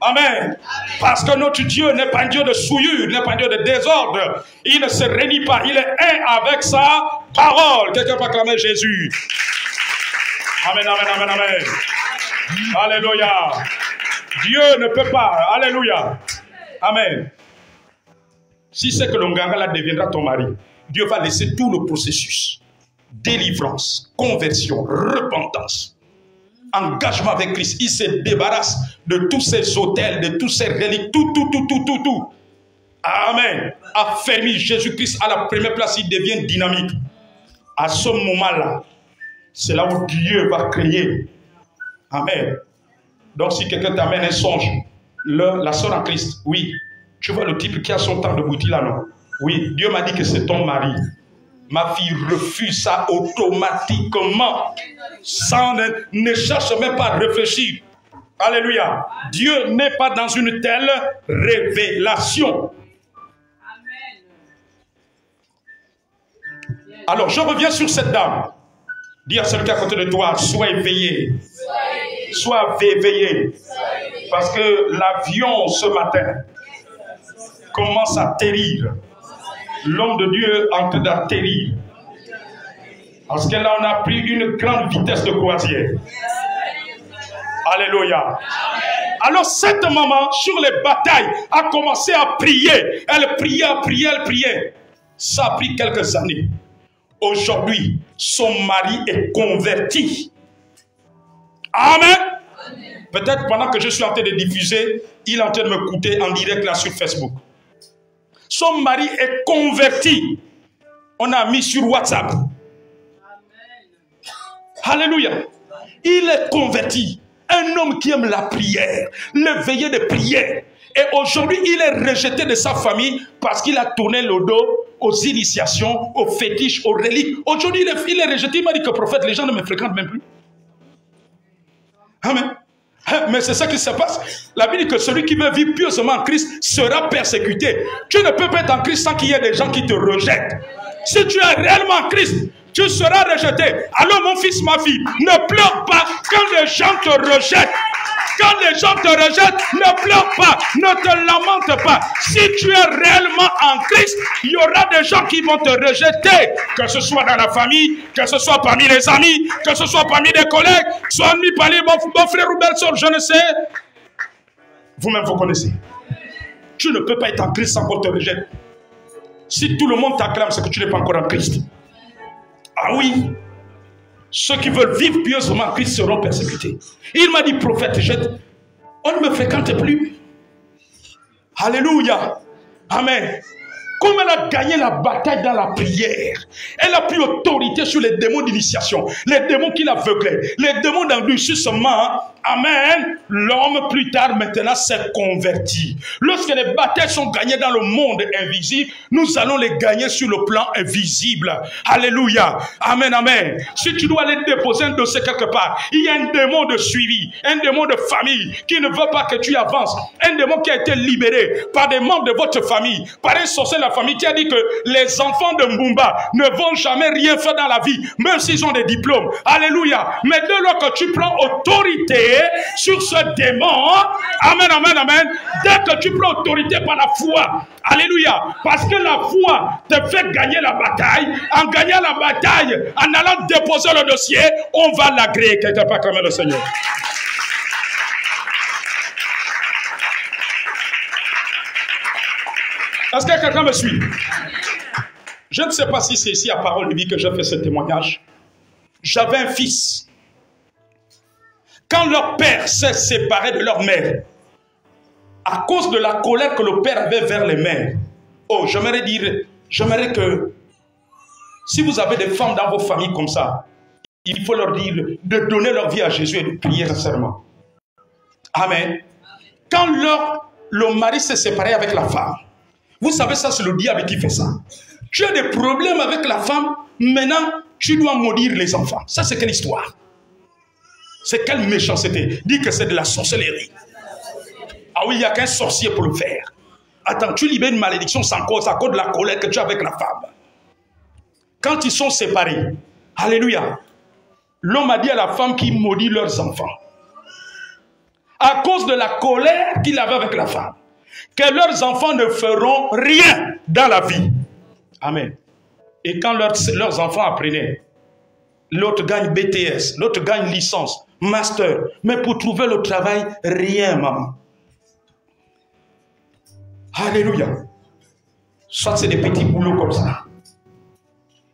Amen. Parce que notre Dieu n'est pas un Dieu de souillure, n'est pas un Dieu de désordre. Il ne se réunit pas, il est un avec sa parole. Quelqu'un peut acclamer Jésus. Amen, amen, amen, amen. Alléluia. Dieu ne peut pas. Alléluia. Amen. Si c'est que l'Onganga deviendra ton mari, Dieu va laisser tout le processus. Délivrance, conversion, repentance, engagement avec Christ. Il se débarrasse de tous ces autels, de tous ces reliques, tout. Amen. Affermi Jésus-Christ à la première place, il devient dynamique. À ce moment-là, c'est là où Dieu va créer. Amen. Donc si quelqu'un t'amène un songe, la sœur en Christ, oui. Tu vois le type qui a son temps de boutique là, non? Oui, Dieu m'a dit que c'est ton mari. Ma fille refuse ça automatiquement. Sans ne cherche même pas à réfléchir. Alléluia. Dieu n'est pas dans une telle révélation. Alors, je reviens sur cette dame. Dis à celui qui est à côté de toi, sois éveillé. Sois éveillé. Parce que l'avion ce matin commence à atterrir. L'homme de Dieu est en train d'atterrir. Parce que là, on a pris une grande vitesse de croisière. Alléluia. Alors, cette maman, sur les batailles, a commencé à prier. Elle priait. Ça a pris quelques années. Aujourd'hui, son mari est converti. Amen. Peut-être pendant que je suis en train de diffuser, il est en train de m'écouter en direct là sur Facebook. Son mari est converti. On a mis sur WhatsApp. Alléluia. Il est converti. Un homme qui aime la prière, le veillé de prière. Et aujourd'hui, il est rejeté de sa famille parce qu'il a tourné le dos aux initiations, aux fétiches, aux reliques. Aujourd'hui, il est rejeté. Il m'a dit que prophète, les gens ne me fréquentent même plus. Amen. Mais c'est ça qui se passe. La Bible dit que celui qui veut vivre pieusement en Christ sera persécuté. Tu ne peux pas être en Christ sans qu'il y ait des gens qui te rejettent. Si tu es réellement en Christ, tu seras rejeté. Alors mon fils, ma fille, ne pleure pas quand les gens te rejettent. Quand les gens te rejettent, ne pleure pas, ne te lamente pas. Si tu es réellement en Christ, il y aura des gens qui vont te rejeter. Que ce soit dans la famille, que ce soit parmi les amis, que ce soit parmi les collègues, soit parmi mon frère ou belle soeur, je ne sais. Vous-même, vous connaissez. Tu ne peux pas être en Christ sans qu'on te rejette. Si tout le monde t'acclame, c'est que tu n'es pas encore en Christ. Ah oui. Ceux qui veulent vivre pieusement en Christ seront persécutés. Il m'a dit, prophète, on ne me fréquente plus. Alléluia. Amen. Comme elle a gagné la bataille dans la prière, elle a pris autorité sur les démons d'initiation, les démons qui l'aveuglaient, les démons d'endurcissement. Amen. L'homme, plus tard, maintenant, s'est converti. Lorsque les batailles sont gagnées dans le monde invisible, nous allons les gagner sur le plan invisible. Alléluia. Amen, amen. Si tu dois aller déposer un dossier quelque part, il y a un démon de suivi, un démon de famille qui ne veut pas que tu avances, un démon qui a été libéré par des membres de votre famille, par un sorcier de la famille qui a dit que les enfants de Mbumba ne vont jamais rien faire dans la vie, même s'ils ont des diplômes. Alléluia. Mais dès lors que tu prends autorité sur ce démon, amen, amen, amen, dès que tu prends autorité par la foi, alléluia, parce que la foi te fait gagner la bataille. En gagnant la bataille, en allant déposer le dossier, on va l'agréer. Quelqu'un peut acclamer le Seigneur. Est-ce que quelqu'un me suit? Je ne sais pas si c'est ici à Parole de Vie que je fais ce témoignage. J'avais un fils. Quand leur père s'est séparé de leur mère, à cause de la colère que le père avait vers les mères, oh, j'aimerais que, si vous avez des femmes dans vos familles comme ça, il faut leur dire de donner leur vie à Jésus et de prier sincèrement. Amen. Quand le mari s'est séparé avec la femme, vous savez ça, c'est le diable qui fait ça. Tu as des problèmes avec la femme, maintenant tu dois maudire les enfants. Ça, c'est quelle histoire? C'est quelle méchanceté? Dis que c'est de la sorcellerie. Ah oui, il n'y a qu'un sorcier pour le faire. Attends, tu libères une malédiction sans cause, à cause de la colère que tu as avec la femme. Quand ils sont séparés, alléluia, l'homme a dit à la femme qu'il maudit leurs enfants. À cause de la colère qu'il avait avec la femme. Que leurs enfants ne feront rien dans la vie. Amen. Et quand leurs enfants apprenaient, l'autre gagne BTS, l'autre gagne licence, master. Mais pour trouver le travail, rien, maman. Alléluia. Soit c'est des petits boulots comme ça.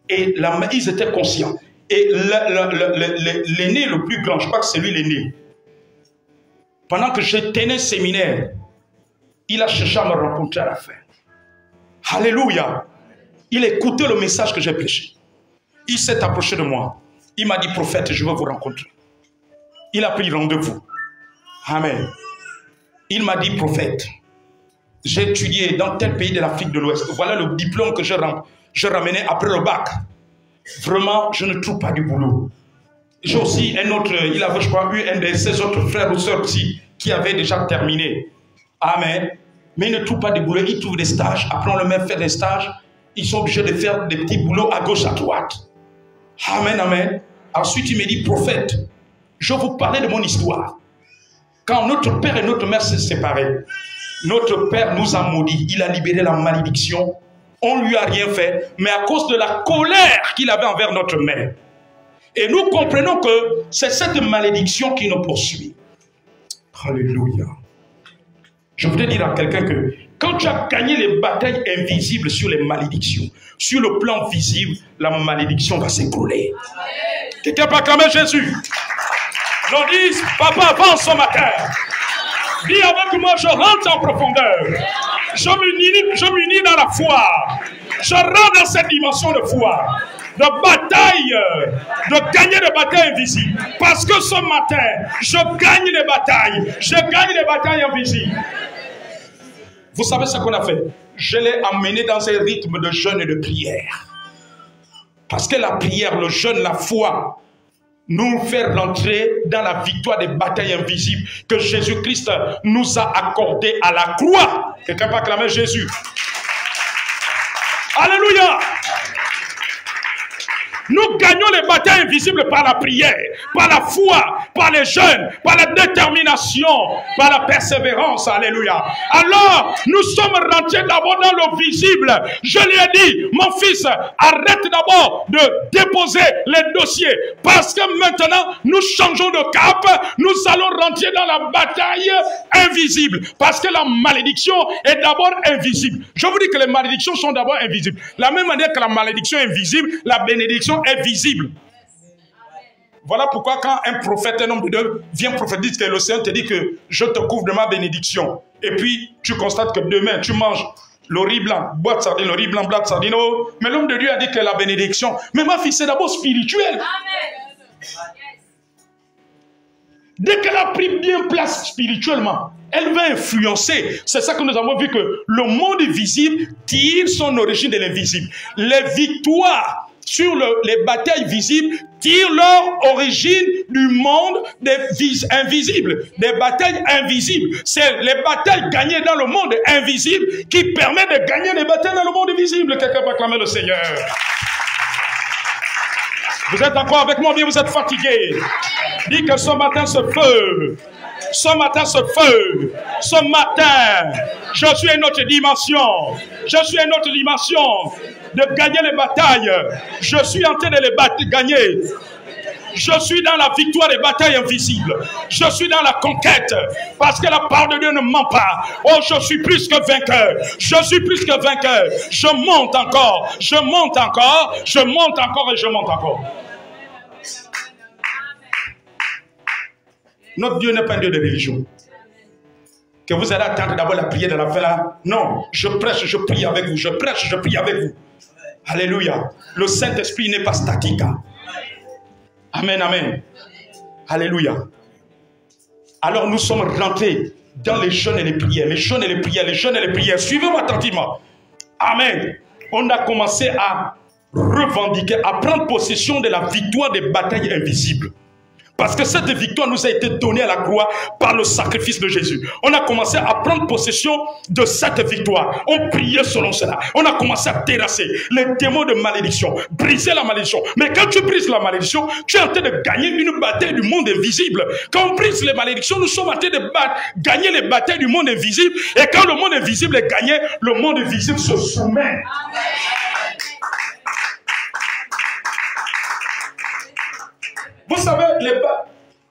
Et ils étaient conscients. Et l'aîné le plus grand, je crois que c'est lui l'aîné. Pendant que je tenais séminaire, il a cherché à me rencontrer à la fin. Alléluia. Il écoutait le message que j'ai prêché. Il s'est approché de moi. Il m'a dit, prophète, je veux vous rencontrer. Il a pris rendez-vous. Amen. Il m'a dit, prophète, j'ai étudié dans tel pays de l'Afrique de l'Ouest. Voilà le diplôme que je ramenais après le bac. Vraiment, je ne trouve pas du boulot. J'ai aussi un autre, il avait, je crois, eu un de ses autres frères ou sœurs aussi, qui avait déjà terminé. Amen. Mais ils ne trouvent pas de boulot, ils trouvent des stages. Après, on leur met faire des stages. Ils sont obligés de faire des petits boulots à gauche, à droite. Amen, amen. Ensuite, il me dit, prophète, je vais vous parler de mon histoire. Quand notre père et notre mère se séparaient, notre père nous a maudits. Il a libéré la malédiction. On ne lui a rien fait, mais à cause de la colère qu'il avait envers notre mère. Et nous comprenons que c'est cette malédiction qui nous poursuit. Alléluia. Je voudrais dire à quelqu'un que quand tu as gagné les batailles invisibles sur les malédictions, sur le plan visible, la malédiction va s'écrouler. Quelqu'un peut acclamer Jésus. L'on dit, papa, avance ce matin. Dis avec moi, je rentre en profondeur. Je m'unis dans la foi. Je rentre dans cette dimension de foi, de bataille, de gagner des batailles invisibles. Parce que ce matin, je gagne les batailles. Je gagne les batailles invisibles. Vous savez ce qu'on a fait? Je l'ai amené dans un rythme de jeûne et de prière. Parce que la prière, le jeûne, la foi, nous fait rentrer dans la victoire des batailles invisibles que Jésus-Christ nous a accordées à la croix. Quelqu'un peut acclamer Jésus. Alléluia. Nous gagnons les batailles invisibles par la prière, par la foi, par les jeûnes, par la détermination, par la persévérance. Alléluia. Alors, nous sommes rentrés d'abord dans le visible. Je lui ai dit, mon fils, arrête d'abord de déposer les dossiers. Parce que maintenant, nous changeons de cap. Nous allons rentrer dans la bataille invisible. Parce que la malédiction est d'abord invisible. Je vous dis que les malédictions sont d'abord invisibles. La même manière que la malédiction est invisible, la bénédiction est visible. Voilà pourquoi quand un prophète, un homme de Dieu vient prophétiser que le Seigneur te dit que je te couvre de ma bénédiction. Et puis tu constates que demain tu manges le riz blanc, boîte de sardines, le riz blanc, boîte de sardines. Oh, mais l'homme de Dieu a dit que la bénédiction. Mais ma fille, c'est d'abord spirituel. Amen. Dès qu'elle a pris bien place spirituellement, elle va influencer. C'est ça que nous avons vu que le monde visible tire son origine de l'invisible. Les victoires sur les batailles visibles tirent leur origine du monde des invisibles, des batailles invisibles. C'est les batailles gagnées dans le monde invisible qui permettent de gagner les batailles dans le monde visible. Quelqu'un peut acclamer le Seigneur. Vous êtes encore avec moi, bien vous êtes fatigué. Dis que ce matin ce feu, ce matin, je suis à une autre dimension. Je suis à une autre dimension de gagner les batailles. Je suis en train de les gagner. Je suis dans la victoire des batailles invisibles. Je suis dans la conquête. Parce que la parole de Dieu ne ment pas. Oh, je suis plus que vainqueur. Je suis plus que vainqueur. Je monte encore. Je monte encore. Je monte encore et je monte encore. Notre Dieu n'est pas un Dieu de religion. Que vous allez attendre d'abord la prière de la fin là. Non, je prêche, je prie avec vous. Je prêche, je prie avec vous. Alléluia. Le Saint-Esprit n'est pas statique. Amen, amen. Alléluia. Alors nous sommes rentrés dans les jeûnes et les prières. Les jeûnes et les prières, les jeûnes et les prières. Suivez-moi attentivement. Amen. On a commencé à revendiquer, à prendre possession de la victoire des batailles invisibles. Parce que cette victoire nous a été donnée à la croix par le sacrifice de Jésus. On a commencé à prendre possession de cette victoire. On priait selon cela. On a commencé à terrasser les démons de malédiction, briser la malédiction. Mais quand tu brises la malédiction, tu es en train de gagner une bataille du monde invisible. Quand on brise les malédictions, nous sommes en train de gagner les batailles du monde invisible. Et quand le monde invisible est gagné, le monde invisible se soumet. Vous savez,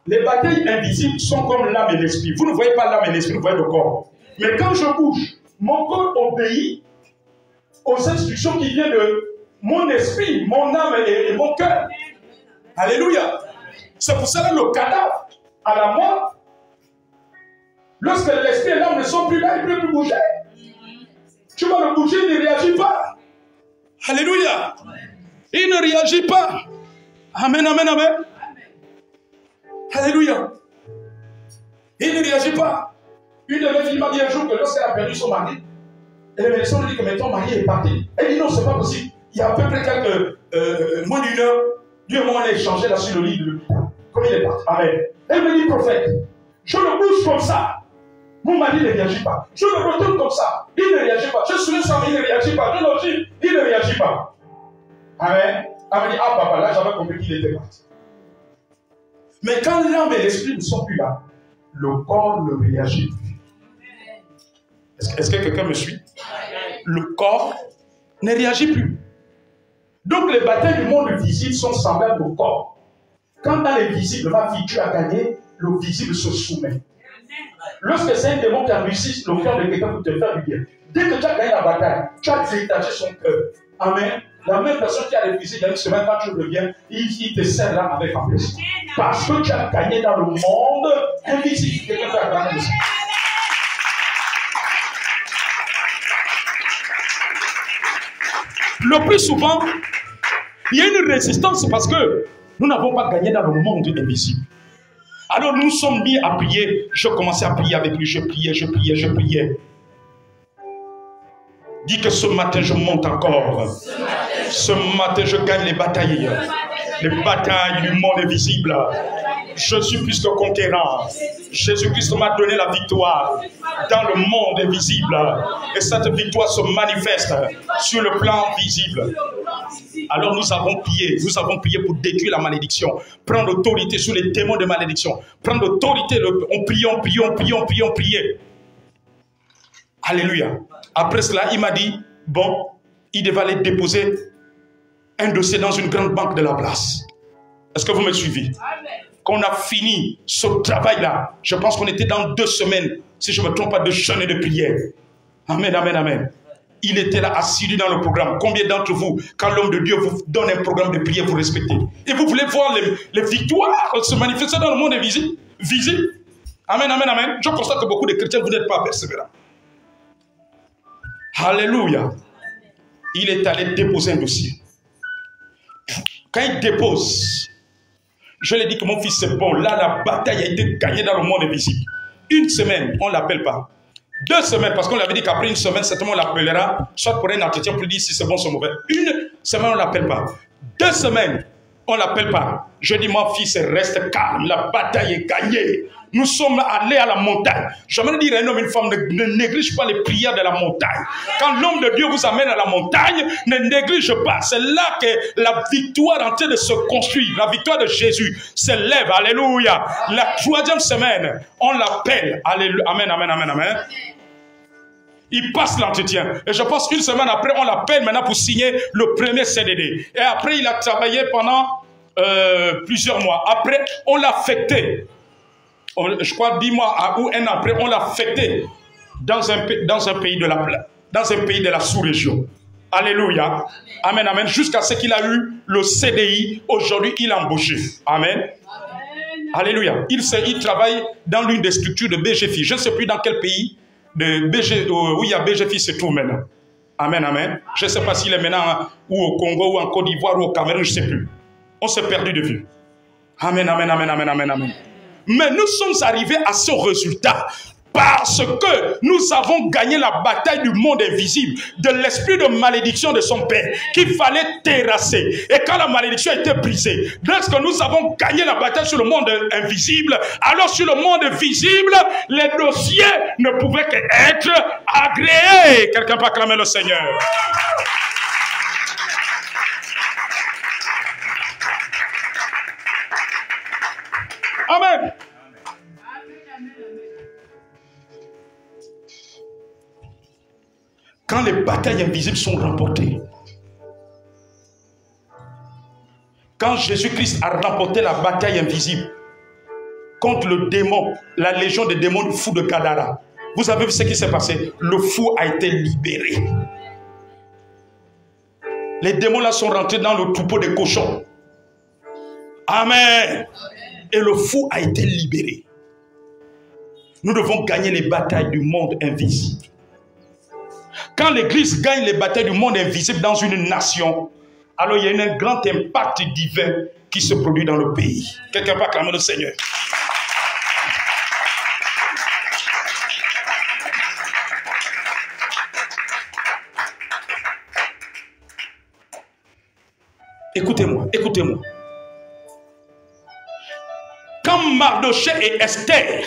les batailles invisibles sont comme l'âme et l'esprit. Vous ne voyez pas l'âme et l'esprit, vous voyez le corps. Mais quand je bouge, mon corps obéit aux instructions qui viennent de mon esprit, mon âme et mon cœur. Alléluia. C'est pour cela que le cadavre, à la mort, lorsque l'esprit et l'âme ne sont plus là, il ne peut plus bouger. Tu vas le bouger, il ne réagit pas. Alléluia. Il ne réagit pas. Amen, amen, amen. Alléluia. Il ne réagit pas. Une de mes filles m'a dit un jour que lorsqu'elle a perdu son mari, et les médecins lui dit que maintenant ton mari est parti. Elle dit non, c'est pas possible. Il y a à peu près moins d'une heure, Dieu m'a échangé là sur le lit de l'hôpital. Comme il est parti. Amen. Elle me dit, prophète, je le bouge comme ça. Mon mari ne réagit pas. Je le retourne comme ça. Il ne réagit pas. Je soulève ça, mais il ne réagit pas. Je le tire, il ne réagit pas. Amen. Elle me dit, ah papa, là j'avais compris qu'il était parti. Mais quand l'âme et l'esprit ne sont plus là, le corps ne réagit plus. Est-ce que quelqu'un me suit? Le corps ne réagit plus. Donc les batailles du monde visible sont semblables au corps. Quand dans les visibles, ma vie, tu as gagné, le visible se soumet. Lorsque c'est un démon qui a réussi le cœur de quelqu'un pour te faire du bien, dès que tu as gagné la bataille, tu as détaché son cœur. Amen. La même personne qui a refusé il y a une semaine, quand tu reviens, il te serre là avec un plaisir. Parce que tu as gagné dans le monde invisible. Quelqu'un peut acclamer ici. Le plus souvent, il y a une résistance parce que nous n'avons pas gagné dans le monde invisible. Alors nous sommes mis à prier. Je commençais à prier avec lui. Je priais. Dis que ce matin, je monte encore. Ce matin, je gagne les batailles. Les batailles du monde invisible. Je suis plus que conquérant. Jésus-Christ m'a donné la victoire dans le monde invisible. Et cette victoire se manifeste sur le plan visible. Alors nous avons prié pour détruire la malédiction. Prendre autorité sur les démons de malédiction. Prendre autorité, on priait. Alléluia. Après cela, il m'a dit, bon, il devait aller déposer un dossier dans une grande banque de la place. Est-ce que vous me suivez? Quand on a fini ce travail-là, je pense qu'on était dans 2 semaines, si je ne me trompe pas, de jeûne et de prière. Amen, amen, amen. Il était là, assidu dans le programme. Combien d'entre vous, quand l'homme de Dieu vous donne un programme de prière, vous respectez? Et vous voulez voir les victoires se manifester dans le monde visible? Amen, amen, amen. Je constate que beaucoup de chrétiens, vous n'êtes pas persévérants. Alléluia. Il est allé déposer un dossier. Quand il dépose, je lui ai dit que mon fils c'est bon. Là, la bataille a été gagnée dans le monde invisible. 1 semaine, on ne l'appelle pas. 2 semaines, parce qu'on lui avait dit qu'après 1 semaine, certainement on l'appellera, soit pour un entretien pour lui dire si c'est bon ou c'est mauvais. 1 semaine, on ne l'appelle pas. 2 semaines, on ne l'appelle pas. Je dis, mon fils, reste calme. La bataille est gagnée. Nous sommes allés à la montagne. J'aimerais dire à un homme et une femme, ne néglige pas les prières de la montagne. Quand l'homme de Dieu vous amène à la montagne, ne néglige pas. C'est là que la victoire est en train de se construire. La victoire de Jésus s'élève. Alléluia. La 3e semaine, on l'appelle. Alléluia. Amen, amen, amen, amen. Il passe l'entretien. Et je pense 1 semaine après, on l'appelle maintenant pour signer le premier CDD. Et après, il a travaillé pendant plusieurs mois. Après, on l'a affecté. Je crois 10 mois ou 1 an après, on l'a affecté dans un pays de la sous-région. Alléluia. Amen, amen. Jusqu'à ce qu'il a eu le CDI. Aujourd'hui, il a embauché. Amen. Amen. Alléluia. Il travaille dans l'une des structures de BGFI. Je ne sais plus dans quel pays où il y a BGFI se trouve maintenant. Amen, amen. Je ne sais pas s'il est maintenant ou au Congo, ou en Côte d'Ivoire, ou au Cameroun, je ne sais plus. On s'est perdu de vue. Amen, amen, amen, amen, amen, amen. Mais nous sommes arrivés à ce résultat. Parce que nous avons gagné la bataille du monde invisible, de l'esprit de malédiction de son père, qu'il fallait terrasser. Et quand la malédiction a été brisée, lorsque nous avons gagné la bataille sur le monde invisible, alors sur le monde visible, les dossiers ne pouvaient qu'être agréés. Quelqu'un peut acclamer le Seigneur. Amen. Quand les batailles invisibles sont remportées, quand Jésus-Christ a remporté la bataille invisible contre le démon, la légion des démons du fou de Gadara, vous avez vu ce qui s'est passé? Le fou a été libéré. Les démons là sont rentrés dans le troupeau des cochons. Amen. Et le fou a été libéré. Nous devons gagner les batailles du monde invisible. Quand l'Église gagne les batailles du monde invisible dans une nation, alors il y a un grand impact divin qui se produit dans le pays. Quelqu'un peut acclamer le Seigneur. Écoutez-moi, écoutez-moi. Quand Mardochée et Esther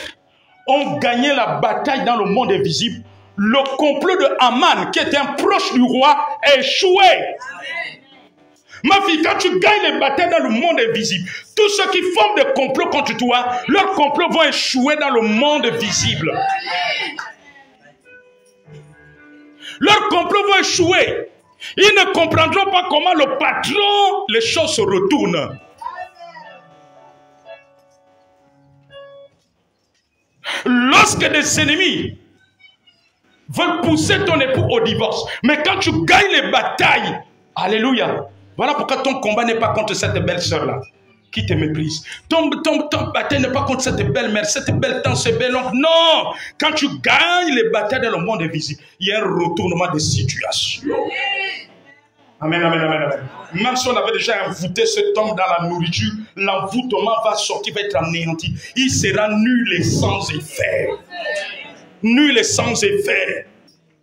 ont gagné la bataille dans le monde invisible, le complot de Haman, qui était un proche du roi, a échoué. Amen. Ma fille, quand tu gagnes les batailles dans le monde invisible, tous ceux qui forment des complots contre toi, leurs complots vont échouer dans le monde visible. Amen. Leurs complots vont échouer. Ils ne comprendront pas comment le patron, les choses se retournent. Lorsque des ennemis veulent pousser ton époux au divorce, mais quand tu gagnes les batailles, alléluia, voilà pourquoi ton combat n'est pas contre cette belle sœur-là, qui te méprise. Ton bataille n'est pas contre cette belle mère, cette belle tante, ce bel oncle. Non! Quand tu gagnes les batailles dans le monde invisible, il y a un retournement de situation. Amen, amen, amen, amen. Même si on avait déjà envoûté cet homme dans la nourriture, l'envoûtement va sortir, va être anéanti. Il sera nul et sans effet. Nul et sans effet.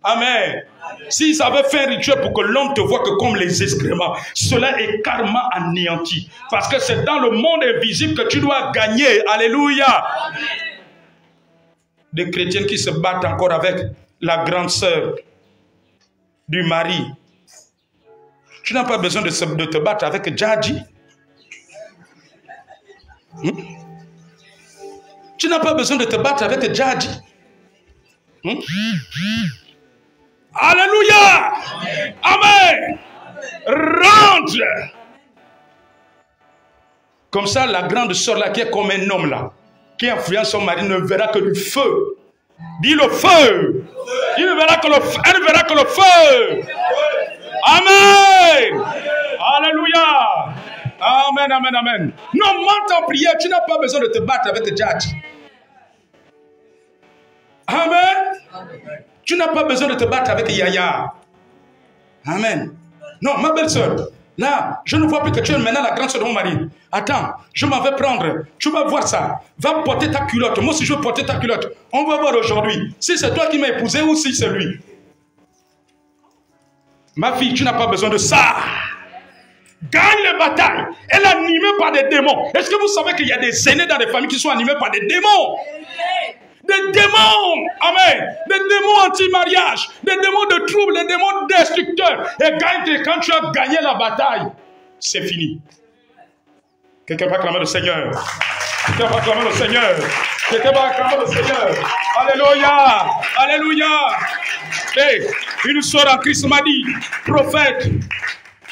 Amen. S'ils avaient fait un rituel pour que l'homme te voit que comme les excréments, cela est carrément anéanti. Parce que c'est dans le monde invisible que tu dois gagner. Alléluia. Amen. Des chrétiens qui se battent encore avec la grande sœur du mari. Tu n'as pas besoin de te battre avec Djadji. Tu n'as pas besoin de te battre avec Djadji. Alléluia. Amen. Rentre. Comme ça, la grande sœur là, qui est comme un homme là, qui influence son mari, ne verra que du feu. Dis le feu. Il ne verra que le feu. Elle ne verra que le feu. Amen. Alléluia. Amen, amen, amen. Non, monte en prière. Tu n'as pas besoin de te battre avec le judge. Amen. Tu n'as pas besoin de te battre avec Yaya. Amen. Non, ma belle-sœur, là, je ne vois plus que tu es maintenant la grande sœur de mon mari. Attends, je m'en vais prendre. Tu vas voir ça. Va porter ta culotte. Moi aussi, je veux porter ta culotte. On va voir aujourd'hui si c'est toi qui m'as épousé ou si c'est lui. Ma fille, tu n'as pas besoin de ça. Gagne les batailles. Elle est animée par des démons. Est-ce que vous savez qu'il y a des aînés dans des familles qui sont animés par des démons? Des démons, amen, des démons anti-mariage, des démons de trouble, des démons destructeurs. Et quand tu as gagné la bataille, c'est fini. Quelqu'un va acclamer le Seigneur. Quelqu'un va acclamer le Seigneur. Quelqu'un va acclamer le Seigneur. Alléluia. Alléluia. Hey, une soeur en Christ m'a dit, prophète,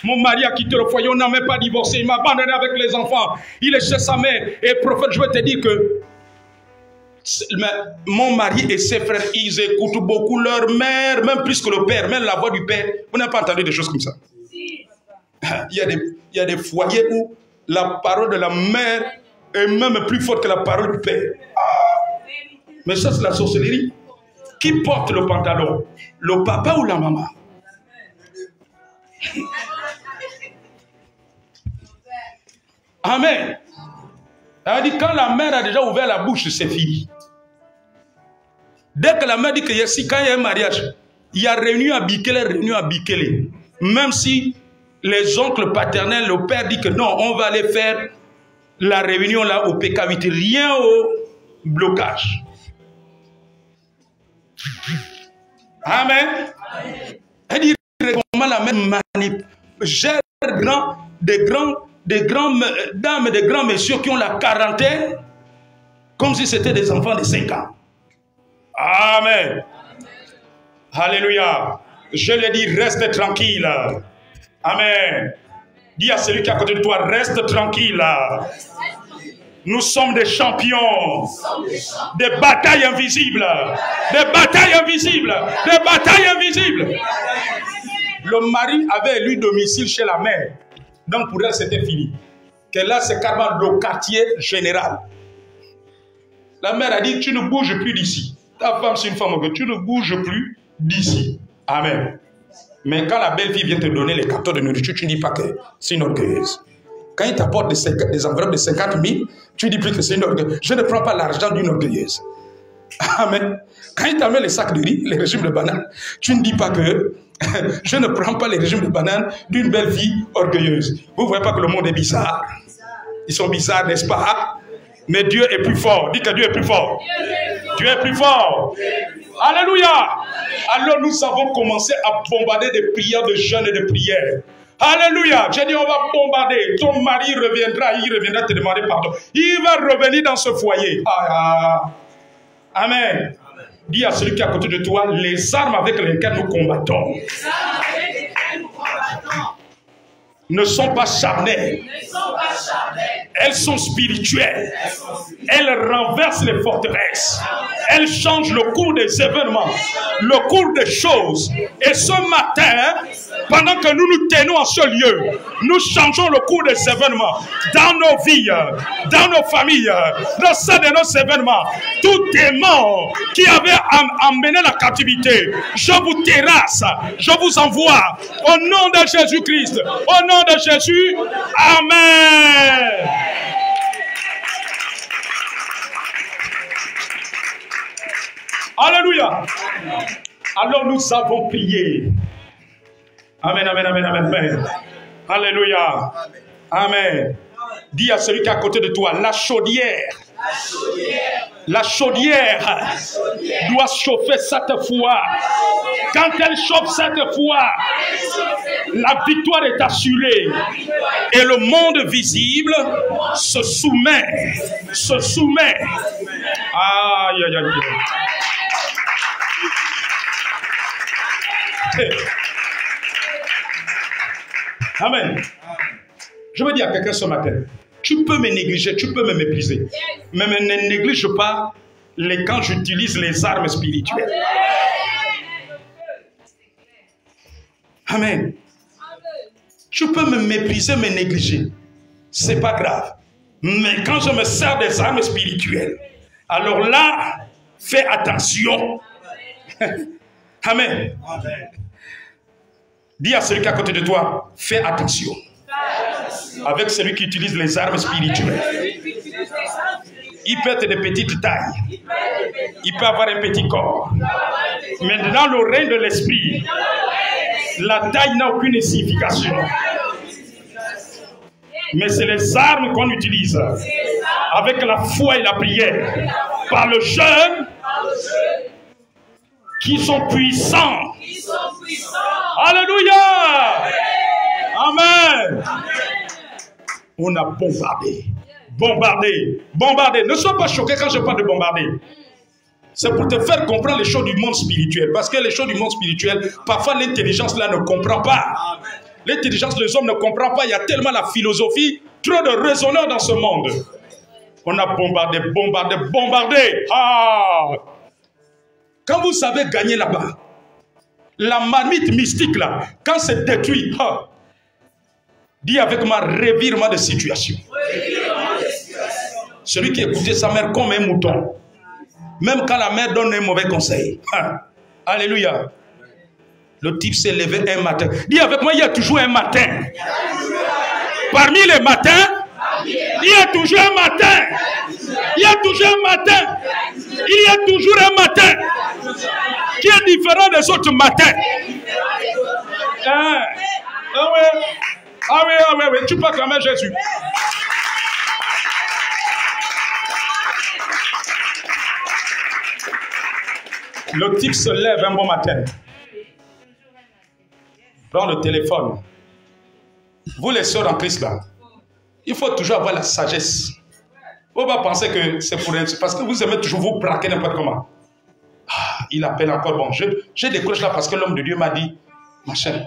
mon mari a quitté le foyer, on n'a même pas divorcé, il m'a abandonné avec les enfants. Il est chez sa mère. Et prophète, je veux te dire que mon mari et ses frères, ils écoutent beaucoup leur mère, même plus que le père, même la voix du père. Vous n'avez pas entendu des choses comme ça? Il y a des foyers où la parole de la mère est même plus forte que la parole du père. Mais ça, c'est la sorcellerie. Qui porte le pantalon? Le papa ou la maman? Amen. Elle dit quand la mère a déjà ouvert la bouche, c'est fini. Dès que la mère dit que si, quand il y a un mariage, il y a réunion à Bikele. Même si les oncles paternels, le père dit que non, on va aller faire la réunion là au PK8. Rien au blocage. Amen. Elle dit comment la mère gère des grands dames et des grands messieurs qui ont la quarantaine comme si c'était des enfants de 5 ans. Amen. Alléluia. Je lui dis, reste tranquille. Amen. Dis à celui qui est à côté de toi, reste tranquille. Nous sommes des champions. Des batailles invisibles. Des batailles invisibles. Des batailles invisibles. Le mari avait élu domicile chez la mère. Donc pour elle, c'était fini. Que là, c'est carrément le quartier général. La mère a dit, tu ne bouges plus d'ici. Ta femme, c'est une femme, tu ne bouges plus d'ici. Amen. Mais quand la belle-fille vient te donner les cartons de nourriture, tu ne dis pas que c'est une orgueilleuse. Quand il t'apporte des enveloppes de 50 000, tu ne dis plus que c'est une orgueilleuse. Je ne prends pas l'argent d'une orgueilleuse. Amen. Quand il t'amène les sacs de riz, les régimes de bananes, tu ne dis pas que je ne prends pas les régimes de bananes d'une belle fille orgueilleuse. Vous ne voyez pas que le monde est bizarre? Ils sont bizarres, n'est-ce pas? Mais Dieu est plus fort. Dis que Dieu est plus fort. Dieu est plus fort. Alléluia. Alors nous avons commencé à bombarder des prières de jeûne et de prières. Alléluia. J'ai dit on va bombarder. Ton mari reviendra, il reviendra te demander pardon. Il va revenir dans ce foyer. Amen. Dis à celui qui est à côté de toi, les armes avec lesquelles nous combattons ne sont pas charnelles. Elles sont spirituelles. Elles renversent les forteresses. Elles changent le cours des événements, le cours des choses. Et ce matin, pendant que nous nous tenons en ce lieu, nous changeons le cours des événements dans nos vies, dans nos familles, dans ceux de nos événements. Tout démon qui avait amené la captivité, je vous terrasse, je vous envoie au nom de Jésus-Christ, au nom de Jésus. Amen. Alléluia. Alors nous avons prié. Amen, amen, amen, amen, amen. Alléluia. Amen. Dis à celui qui est à côté de toi, la chaudière doit chauffer cette foi. Quand elle chauffe cette foi, la victoire est assurée. Et le monde visible se soumet. Aïe, aïe, aïe. Amen. Je veux dire à quelqu'un ce matin, tu peux me négliger, tu peux me mépriser, mais ne néglige pas quand j'utilise les armes spirituelles. Amen. Tu peux me mépriser, me négliger. C'est pas grave. Mais quand je me sers des armes spirituelles, alors là, fais attention. Amen. Dis à celui qui est à côté de toi, fais attention. Avec celui qui utilise les armes spirituelles. Il peut être de petite taille. Il peut avoir un petit corps. Mais dans le règne de l'esprit, la taille n'a aucune signification. Mais c'est les armes qu'on utilise avec la foi et la prière, par le jeûne, qui sont puissants. Alléluia. Amen. On a bombardé. Ne sois pas choqué quand je parle de bombarder. C'est pour te faire comprendre les choses du monde spirituel. Parce que les choses du monde spirituel, parfois l'intelligence là ne comprend pas. L'intelligence des hommes ne comprend pas. Il y a tellement la philosophie, trop de raisonneurs dans ce monde. On a bombardé. Quand vous savez gagner là-bas, la marmite mystique là, quand c'est détruit, dis avec moi, revirement de situation. Celui qui écoutait sa mère comme un mouton, même quand la mère donne un mauvais conseil. Alléluia. Le type s'est levé un matin. Dis avec moi, il y a toujours un matin. Parmi les matins, il y a toujours un matin. Il y a toujours un matin. Il Il y a toujours un matin qui est différent des autres matins. Ah oui, tu peux acclamer Jésus. Le type se lève un bon matin. Prends le téléphone. Vous les sœurs en Christ là, il faut toujours avoir la sagesse. Vous ne pas penser que c'est pour rien, parce que vous aimez toujours vous braquer n'importe comment. Ah, il appelle encore, bon, je décroche là parce que l'homme de Dieu m'a dit, machin.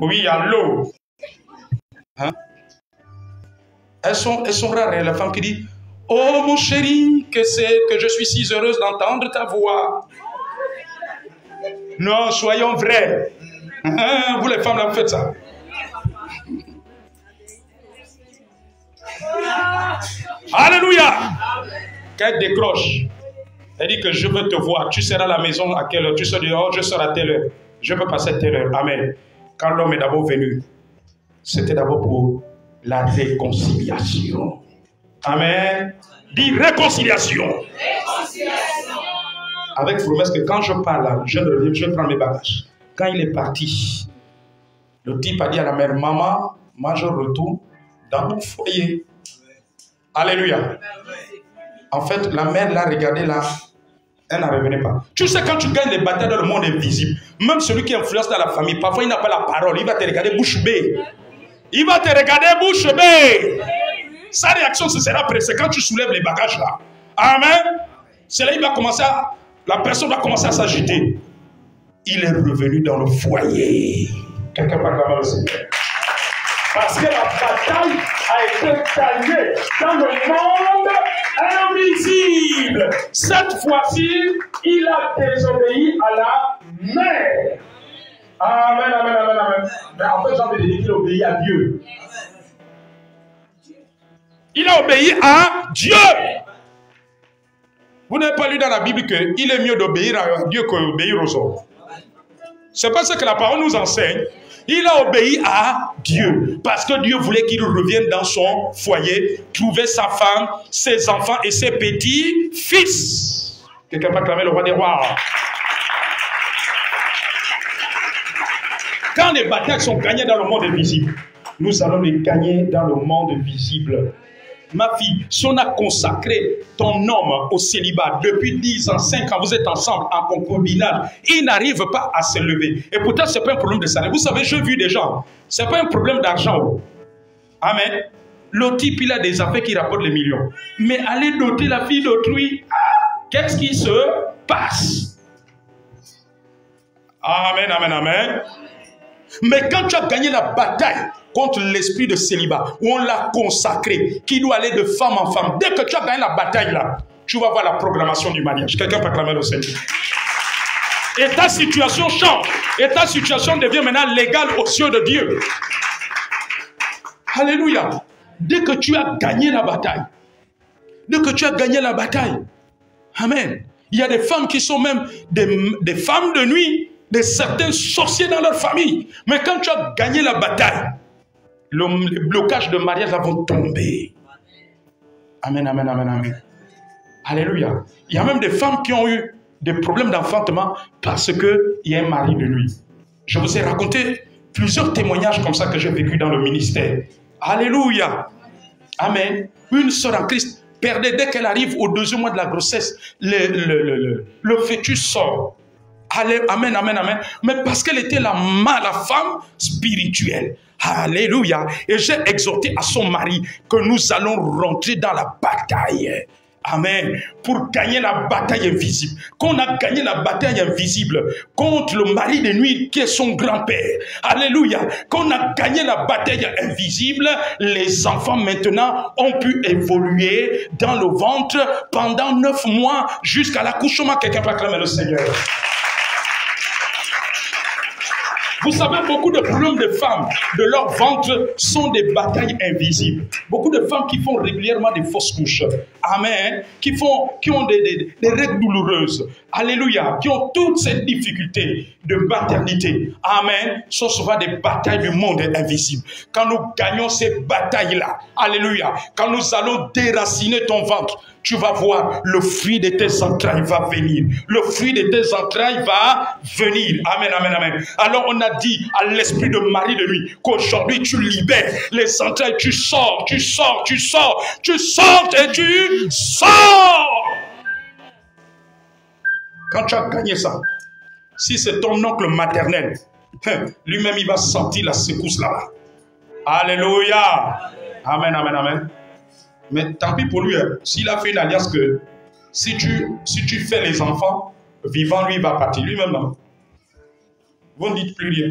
Oui, allô. Hein? Elles sont rares, la femme qui dit, oh mon chéri, que je suis si heureuse d'entendre ta voix. Non, soyons vrais. Hein? Vous les femmes là, vous faites ça. Alléluia. Qu'elle décroche. Elle dit que je veux te voir. Tu seras à la maison à quelle heure? Tu seras dehors, je serai à telle heure. Je peux passer à telle heure. Amen. Quand l'homme est d'abord venu, c'était d'abord pour la réconciliation. Amen. Dis réconciliation. Réconciliation. Avec promesse que quand je parle, je reviens, je prends mes bagages. Quand il est parti, le type a dit à la mère, maman, moi je retourne dans mon foyer. Alléluia. En fait, la mère l'a regardé là, elle n'en revenait pas. Tu sais, quand tu gagnes les batailles dans le monde invisible, même celui qui influence dans la famille, parfois il n'a pas la parole, il va te regarder bouche bée. Il va te regarder bouche bée. Sa réaction, ce sera pressée quand tu soulèves les bagages là. Amen. C'est là qu'il va commencer à, la personne va commencer à s'agiter. Il est revenu dans le foyer. Quelqu'un va acclamer le Seigneur. Parce que la bataille a été gagnée dans le monde invisible. Cette fois-ci, il a désobéi à la mère. Amen, amen, amen, amen. Mais en fait, j'ai envie de dire qu'il obéit à Dieu. Il a obéi à Dieu. Vous n'avez pas lu dans la Bible qu'il est mieux d'obéir à Dieu qu'obéir aux hommes. C'est pas ce que la parole nous enseigne. Il a obéi à Dieu. Parce que Dieu voulait qu'il revienne dans son foyer, trouver sa femme, ses enfants et ses petits-fils. Quelqu'un peut acclamer le roi des rois. Quand les batailles sont gagnées dans le monde invisible, nous allons les gagner dans le monde visible. Ma fille, si on a consacré ton homme au célibat depuis 10 ans, 5 ans, vous êtes ensemble en concubinage, il n'arrive pas à se lever. Et pourtant, ce n'est pas un problème de salaire. Vous savez, j'ai vu des gens, ce n'est pas un problème d'argent. Amen. Le type, il a des affaires qui rapportent les millions. Mais aller doter la fille d'autrui, qu'est-ce qui se passe? Amen, amen, amen. Mais quand tu as gagné la bataille contre l'esprit de célibat, où on l'a consacré, qui doit aller de femme en femme, dès que tu as gagné la bataille là, tu vas voir la programmation du mariage. Quelqu'un peut acclamer le Seigneur. Et ta situation change. Et ta situation devient maintenant légale aux yeux de Dieu. Alléluia. Dès que tu as gagné la bataille, dès que tu as gagné la bataille, amen. Il y a des femmes qui sont même des femmes de nuit, de certains sorciers dans leur famille. Mais quand tu as gagné la bataille, les blocages de mariage vont tomber. Amen, amen, amen, amen. Alléluia. Il y a même des femmes qui ont eu des problèmes d'enfantement parce qu'il y a un mari de nuit. Je vous ai raconté plusieurs témoignages comme ça que j'ai vécu dans le ministère. Alléluia. Amen. Une sœur en Christ perdait, dès qu'elle arrive au 2e mois de la grossesse, le fœtus sort. Amen, amen, amen. Mais parce qu'elle était la femme spirituelle. Alléluia. Et j'ai exhorté à son mari que nous allons rentrer dans la bataille. Amen. Pour gagner la bataille invisible. Qu'on a gagné la bataille invisible contre le mari de nuit qui est son grand-père. Alléluia. Qu'on a gagné la bataille invisible, les enfants maintenant ont pu évoluer dans le ventre pendant 9 mois jusqu'à l'accouchement. Quelqu'un peut acclamer le Seigneur. Vous savez, beaucoup de problèmes de femmes, de leur ventre, sont des batailles invisibles. Beaucoup de femmes qui font régulièrement des fausses couches. amen, qui ont des règles douloureuses, alléluia, qui ont toutes ces difficultés de maternité, amen, sont souvent des batailles du monde invisible. Quand nous gagnons ces batailles-là, alléluia, quand nous allons déraciner ton ventre, tu vas voir, le fruit de tes entrailles va venir. Le fruit de tes entrailles va venir. Amen, amen, amen. Alors on a dit à l'esprit de Marie de lui qu'aujourd'hui tu libères les entrailles. Tu sors, tu sors, tu sors, tu sors et tu sors. Quand tu as gagné ça, si c'est ton oncle maternel, lui-même il va sentir la secousse là-bas. Alléluia. Amen, amen, amen. Mais tant pis pour lui, s'il a fait une alliance que si tu fais les enfants, vivant, lui, il va partir. Lui-même, non. Vous ne dites plus rien.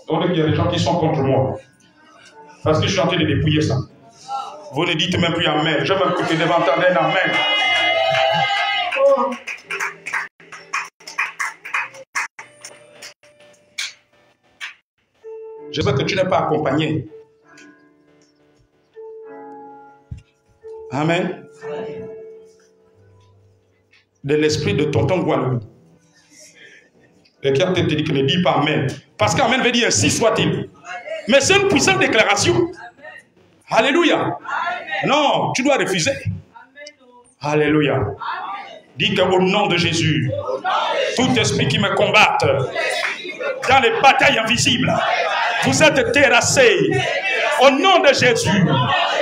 Donc, il y a des gens qui sont contre moi. Parce que je suis en train de dépouiller ça. Vous ne dites même plus amen. Je vais m'écouter devant entendre un amen. Je sais que tu n'es pas accompagné. Amen. De l'esprit de tonton Guadeloupe. Et qui a peut-être dit que ne dis pas amen. Parce qu'amen veut dire ainsi soit-il. Mais c'est une puissante déclaration. Alléluia. Non, tu dois refuser. Alléluia. Dis qu'au nom de Jésus, tout esprit qui me combatte dans les batailles invisibles, vous êtes terrassés. Au nom de Jésus,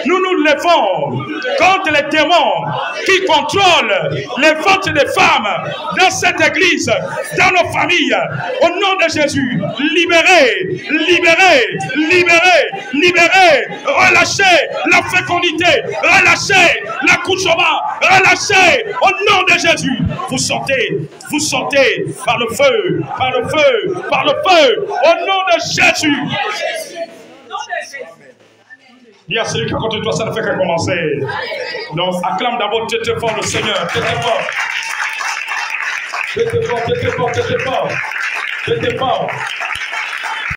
nous nous levons contre les démons qui contrôlent les ventres des femmes dans cette église, dans nos familles. Au nom de Jésus, libérez, libérez, libérez, libérez, relâchez la fécondité, relâchez l'accouchement, relâchez au nom de Jésus. Vous sortez par le feu, par le feu, par le feu, au nom de Jésus. Dis à celui qui est contre toi, ça ne fait que commencer. Donc, acclame d'abord très fort le Seigneur. Très fort. Très fort, très fort, très fort. Très fort.